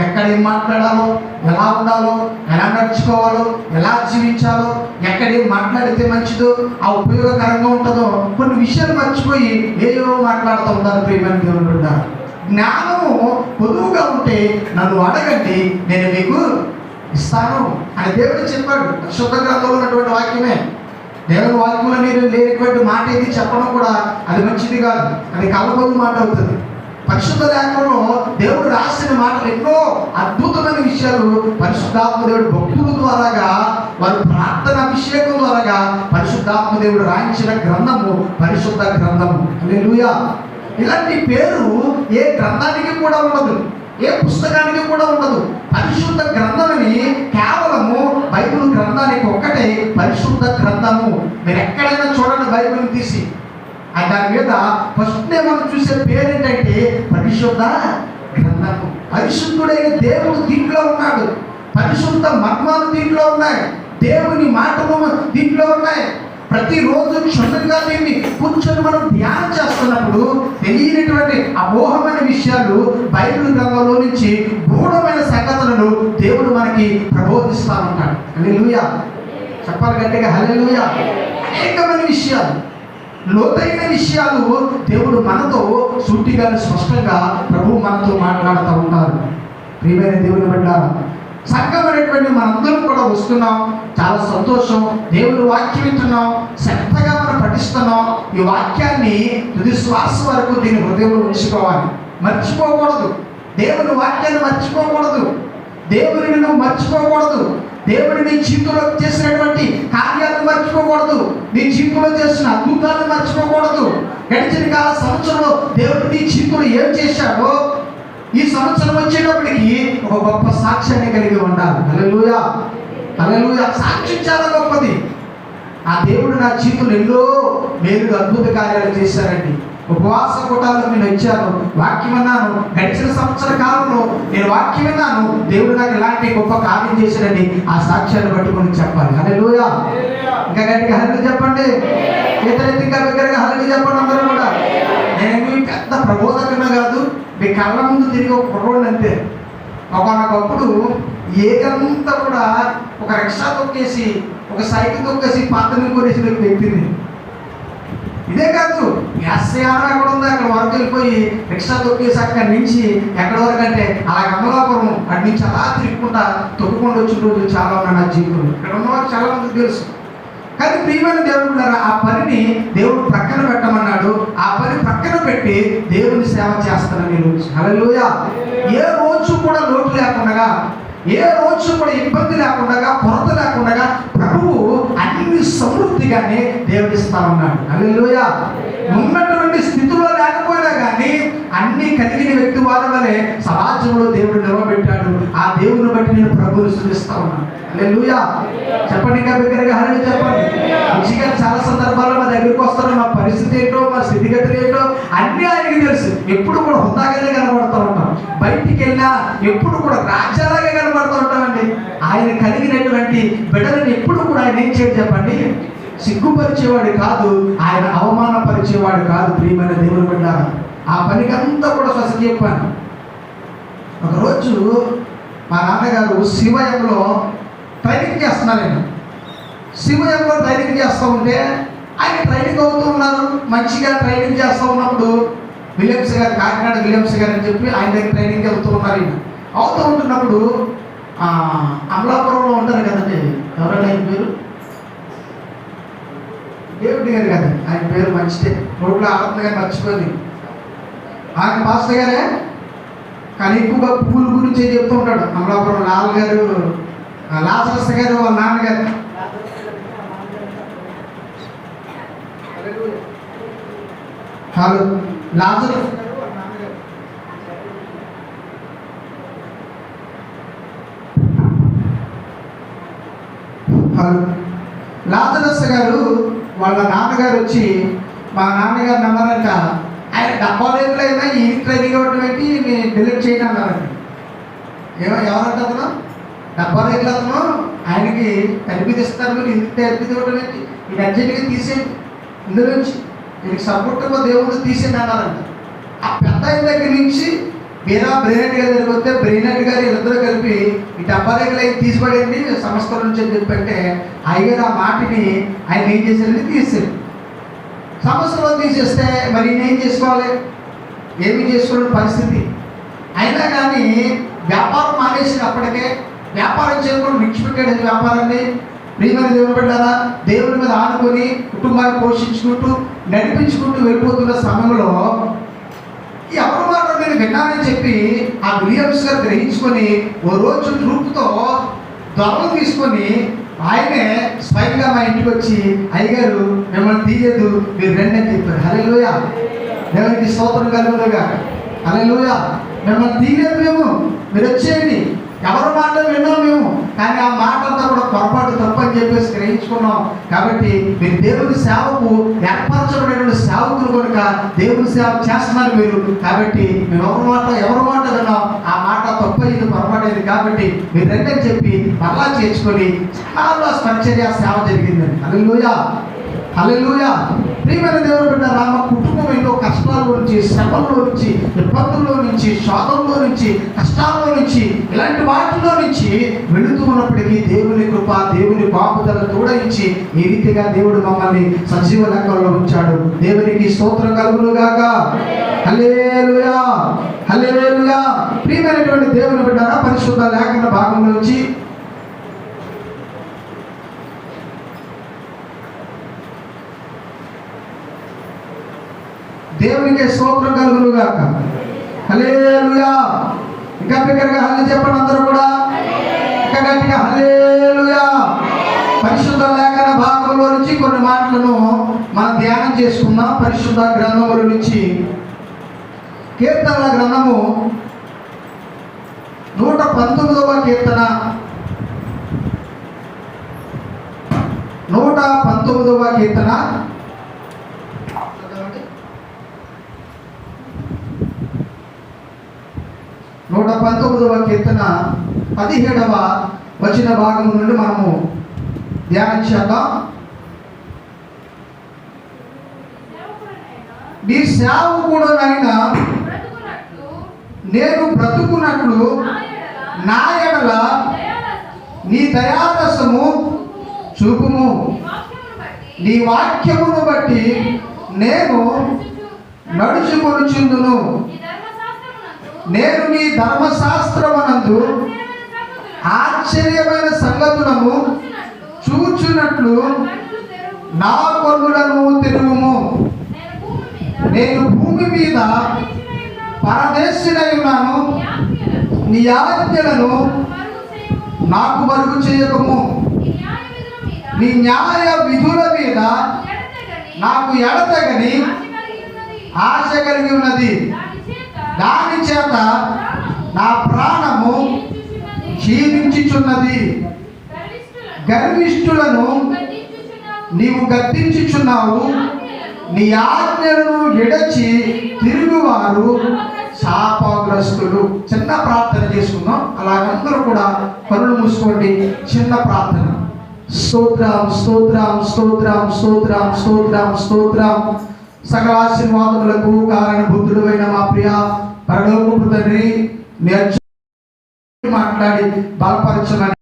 ఎక్కడ ఏం మాట్లాడాలో, ఎలా ఉండాలో, ఎలా నడుచుకోవాలో, ఎలా జీవించాలో, ఎక్కడ ఏం మాట్లాడితే మంచిదో, ఆ ఉపయోగకరంగా ఉంటుందో కొన్ని విషయాలు మర్చిపోయి ఏవో మాట్లాడుతూ ఉంటారు. ప్రియమైన దేవుని బిడ్డ, జ్ఞానము పొదువుగా ఉంటే నన్ను అడగండి, నేను మీకు ఇస్తాను అని దేవుడు చెప్పాడు. పరిశుద్ధ గ్రంథంలో ఉన్నటువంటి వాక్యమే. దేవుని వాక్యంలో మీరు లేనటువంటి మాట ఏది చెప్పడం కూడా అది మంచిది కాదు, అది కళ్ళబొల్లు మాట అవుతుంది. పరిశుద్ధ లేఖనంలో దేవుడు రాసిన మాటలు ఎన్నో అద్భుతమైన విషయాలు పరిశుద్ధాత్మ దేవుడు భక్తుల ద్వారాగా, వారి ప్రార్థన అభిషేకం ద్వారాగా పరిశుద్ధాత్మ దేవుడు రాయించిన గ్రంథము పరిశుద్ధ గ్రంథము. హల్లెలూయా. ఇలాంటి పేరు ఏ గ్రంథానికి కూడా ఉండదు, ఏ పుస్తకానికి కూడా ఉండదు. పరిశుద్ధ గ్రంథమని కేవలము బైబిల్ గ్రంథానికి ఒక్కటే పరిశుద్ధ గ్రంథము. మీరు ఎక్కడైనా చూడండి బైబిల్ని తీసి, దాని మీద ఫస్ట్ మనం చూసే పేరు ఏంటంటే పరిశుద్ధ గ్రంథము. పరిశుద్ధుడైన దేవుడు దీంట్లో ఉన్నాడు. పరిశుద్ధ మర్మాలు దీంట్లో ఉన్నాయి. దేవుని మాటలు దీంట్లో ఉన్నాయి. ప్రతిరోజు క్షుణ్ణంగా దీన్ని కూర్చొని మనం ధ్యానం చేస్తున్నప్పుడు తెలియనటువంటి అమోఘమైన విషయాలు బైబిల్ గ్రంథంలో నుంచి గూఢమైన సంగతులను దేవుడు మనకి ప్రబోధిస్తూ ఉంటాడు. హల్లెలూయా. చెప్పాలి గట్టిగా హల్లెలూయా. అనేకమైన విషయాలు, లోతైన విషయాలు దేవుడు మనతో సూటిగా స్పష్టంగా ప్రభువు మనతో మాట్లాడుతూ ఉంటారు. ప్రియమైన దేవుని బిడ్డ, సంఘం అనేటువంటి మనందరం కూడా వస్తున్నాం, చాలా సంతోషం. దేవుని వాక్యం వింటున్నాం, శ్రద్ధగా మనం పఠిస్తున్నాం. ఈ వాక్యాన్ని తుది శ్వాస వరకు దీని హృదయంలో ఉంచుకోవాలి, మర్చిపోకూడదు. దేవుని వాక్యాన్ని మర్చిపోకూడదు, దేవుడిని నువ్వు మర్చిపోకూడదు. దేవుడు నీ జీవితంలో చేసినటువంటి కార్యాలను మర్చిపోకూడదు, నీ జీవితంలో చేసిన అద్భుతాలను మర్చిపోకూడదు. గడిచిన కాల సంవత్సరంలో దేవుడు నీ జీవితంలో ఏం చేశాడో ఈ సంవత్సరం వచ్చేటప్పటికి ఒక గొప్ప సాక్ష్యాన్ని కలిగి ఉండాలి. హల్లెలూయా. హల్లెలూయా. సాక్ష్యం చాలా గొప్పది. ఆ దేవుడు నా జీవితంలో ఎన్నో మేలు అద్భుత కార్యాలు చేశారండి. ఉపవాస కూటాలకు నేను వచ్చాను, వాక్యం విన్నాను. గడిచిన సంవత్సర కాలంలో నేను వాక్యం విన్నాను, దేవుడు నాకు ఇలాంటి గొప్ప కార్యం చేశాడని ఆ సాక్ష్యాన్ని పట్టుకొని చెప్పాలి. హల్లెలూయా. ఇంకా గట్టిగా హల్లెలూయా చెప్పండి. చేతనెత్తిగా దగ్గరగా హల్లెలూయా చెప్పండి అందరూ కూడా. నేను పెద్ద ప్రబోధకమే కాదు, మీ కళ్ళ ముందు తిరిగి ఒక కుర్రోడు అంతే. ఒకనొకప్పుడు ఏదంతా కూడా ఒక రిక్షా తొక్కేసి, ఒక సైకిల్ తొక్కేసి పాత్రని కొనేసి వ్యక్తిని. ఇదే కాదు, యాసయానం ఎక్కడ ఉందో అక్కడ వరకు వెళ్ళిపోయి రిక్షా తొక్కేసి అక్కడి నుంచి ఎక్కడి వరకు అంటే అలా అమలాపురం అటు నుంచి అలా తిరుగుకుంటా తొక్కుకుండా వచ్చిన రోజులు చాలా ఉన్నాయి నా జీవితంలో. ఇక్కడ ఉన్నవారు చాలా మందికి తెలుసు. కానీ ప్రియమైన దేవుడు ఆ పనిని దేవుడు ప్రక్కన పెట్టమన్నాడు. ఆ పని ప్రక్కన పెట్టి దేవుని సేవ చేస్తానని రోజు. హల్లెలూయా. ఏ రోజు కూడా లోటు లేకుండా ఏ రోజు కూడా ఇబ్బంది లేకుండా, కొరత లేకుండా ప్రభువు అన్ని సమృద్ధిగానే దేవుడిస్తా ఉన్నాడు. హల్లెలూయా. ఉన్నటువంటి స్థితిలో లేకపోయినా కానీ అన్ని కలిగిన వ్యక్తి వారి వలె సమాజంలో దేవుడు నిలవబెట్టాడు. ఆ దేవుని బట్టి నేను ప్రభువుని స్తుతిస్తా ఉన్నాను. హల్లెలూయా. చెప్పండి, ఇంకా బిగ్గరగా హల్లెలూయా చెప్పండి. నిజంగా చాలా సందర్భాల్లో మా దగ్గరికి వస్తారు, మా పరిస్థితి ఏంటో, మా స్థితిగతులు ఏంటో అన్నీ ఆయనకి తెలుసు. ఎప్పుడు కూడా హుందాగానే కనబడుతూ ఉంటాం. బయటికి వెళ్ళినా ఎప్పుడు కూడా రాజ్యాలాగే కనబడుతూ ఉంటామండి. ఆయన కలిగినటువంటి బిడ్డలను ఎప్పుడు కూడా ఆయన ఏం చేయడు చెప్పండి, సిగ్గుపరిచేవాడు కాదు, ఆయన అవమానపరిచేవాడు కాదు. ప్రియమైన దేవుని బిడ్డ, ఆ పనికి అంతా కూడా స్వసకి చెప్పాను. ఒకరోజు మా నాన్నగారు శివయంలో ట్రైనింగ్ చేస్తున్నారు. నేను శివయంలో ట్రైనింగ్ చేస్తూ ఉంటే ఆయన ట్రైనింగ్ అవుతూ ఉన్నారు. మంచిగా ట్రైనింగ్ చేస్తూ ఉన్నప్పుడు విలియమ్స్ గారు, కాకినాడ విలియమ్స్ గారు అని చెప్పి ఆయన దగ్గర ట్రైనింగ్ అవుతూ ఉన్నారు. ఆయన అవుతూ ఉంటున్నప్పుడు అమలాపురంలో ఉంటారు కదండి, ఎవరైనా ఆయన పేరు దేవుడి గారు కదా, ఆయన పేరు మంచిదే, రోడ్లో ఆనంద గారు మర్చిపోయింది. ఆయన పాస్టర్ గారే, కానీ ఎక్కువగా పువ్వుల గురించి చెప్తూ ఉంటాడు. అమలాపురం లాల్ గారు, లాసరస్ గారు వాళ్ళ నాన్నగారు. హలో, లాజరస్ గారు వాళ్ళ నాన్నగారు. హలో, లాజరస్ గారు వాళ్ళ నాన్నగారు వచ్చి మా నాన్నగారు నమ్మారంట, ఆయన డబ్బా రేట్లు అయినా ఈ ట్రైనింగ్ ఇవ్వడం ఏంటి, నేను డిలీట్ చేయను అన్నారండి. ఎవరంటే అతను డబ్బా రేట్లు, అతను ఆయనకి కనిపిస్తారు, మీరు ఇంత ఎనిమిది ఇవ్వడం ఏంటి, ఇది అర్జెంట్గా తీసేయండి, ఇందులో నుంచి దీనికి సపోర్ట్గా దేవుడు తీసేయండి అన్నారంట. ఆ పెద్ద ఆయన దగ్గర నుంచి మీరా బ్రెయినెట్ గారి దగ్గరికి వస్తే బ్రెయినెట్ గారు వీళ్ళిద్దరూ కలిపి ఈ డబ్బా రేట్లు అయి తీసిపడండి సంస్థ నుంచి అని చెప్పంటే అయ్యారు ఆ మాటని ఆయన ఏం చేశారంటే తీసేది. సంవత్సరంలో తీసేస్తే మరి నేనేం చేసుకోవాలి, ఏమి చేసుకోలేని పరిస్థితి. అయినా కానీ వ్యాపారం మానేసినప్పటికే వ్యాపారం చేయకుండా విడిచిపెట్టాడు వ్యాపారాన్ని. ప్రియమైన దేవుని బిడ్డలారా, దేవుని మీద ఆనుకొని కుటుంబాన్ని పోషించుకుంటూ నడిపించుకుంటూ వెళ్ళిపోతున్న సమయంలో ఎవరి మాట నేను విన్నానని చెప్పి ఆ విలియమ్స్ గారు గ్రహించుకొని ఓ రోజు ట్రూప్తో దొరలు తీసుకొని ఆయనే స్వయంగా మా ఇంటికి వచ్చి, అయ్యగారు మిమ్మల్ని తీయదు, మీరు రండి అని చెప్పారు. హల్లెలూయా. దేవునికి స్తోత్రం కలుగునుగా. హల్లెలూయా. మిమ్మల్ని తీయలేదు మేము, మీరు వచ్చేయండి. ఎవరి మాట విన్నాం మేము, కానీ ఆ మాట అంతా కూడా పొరపాటు తప్పు అని చెప్పేసి గ్రహించుకున్నాం. కాబట్టి మీరు దేవుని సేవకు ఏర్పరచబడినటువంటి సేవకులు కనుక దేవుని సేవ చేస్తున్నారు మీరు. కాబట్టి మేము ఎవరి మాట విన్నాం, ఆ మాట తప్పు అయింది, పొరపాటు అయింది. కాబట్టి మీరు రండి అని చెప్పి మరలా చేర్చుకొని చాలా పరిచర్య సేవ జరిగిందండి. హల్లెలూయా. హల్లెలూయా. ప్రియమైన దేవుని బిడ్డ, రామ కుటుంబం ఎన్నో కష్టాల్లో నుంచి, శ్రమల్లో నుంచి, ఇబ్బందుల్లో నుంచి, శోధంలో నుంచి, కష్టాల్లో నుంచి, ఇలాంటి వాటిలో నుంచి వెళుతూ ఉన్నప్పటికీ దేవుని కృప, దేవుని కాపుదల తోడయించి ఈ రీతిగా దేవుడు మమ్మల్ని సజీవ లెక్కల్లో ఉంచాడు. దేవునికి స్తోత్రం కలుగునుగాక. హల్లెలూయా. హల్లెలూయా. ప్రియమైనటువంటి దేవుని బిడ్డ, పరిశుద్ధ లేఖన భాగం నుంచి దేవునికి స్తోత్రం కలుగునుగాక. హల్లెలూయా. ఇంకా బిగ్గరగా హల్లెలూయా చెప్పండి అందరూ కూడా, ఇంకా గట్టిగా హల్లెలూయా. పరిశుద్ధ లేఖన భాగంలో నుంచి కొన్ని మాటలను మనం ధ్యానం చేసుకుందాం. పరిశుద్ధ గ్రంథముల నుంచి కీర్తనల గ్రంథము 119వ కీర్తన, 119వ కీర్తన 119వ కీర్తన 17వ వచన భాగం నుండి మనము ధ్యానం చేద్దాం. నీ సేవకుడనైనా నేను బ్రతుకున్నట్లు నా ఎడల నీ దయారసము చూపుము. నీ వాక్యమును బట్టి నేను నడుచుకొనుచుందును. నేను నీ ధర్మశాస్త్రమునందు ఆశ్చర్యమైన సంగతులను చూచున్నట్లు నా కన్నులను తెరువుము. నేను భూమి మీద పరదేశుడై ఉన్నాను, నీ ఆజ్ఞలను నాకు మరుగు చేయకము. నీ న్యాయ విధుల మీద నాకు ఎడతెగని ఆశ కలిగి ఉన్నది. దాని చేత నా ప్రాణము క్షీణించుచున్నది. గర్విష్ఠులను నీవు గద్దించుచున్నావు. నీ ఆజ్ఞలను విడచి తిరుగువారు శాపగ్రస్తులు. చిన్న ప్రార్థన చేసుకుందాం. అలాగందరూ కూడా కళ్ళు మూసుకోండి. చిన్న ప్రార్థన. స్తోత్రం స్తోత్రం స్తోత్రం స్తోత్రం స్తోత్రం స్తోత్రం. సకల ఆశీర్వాదములకు కారణభూతుడు అయిన మా ప్రియ పరలోకపు తండ్రి, నీ మాట్లాడి బలపరచమని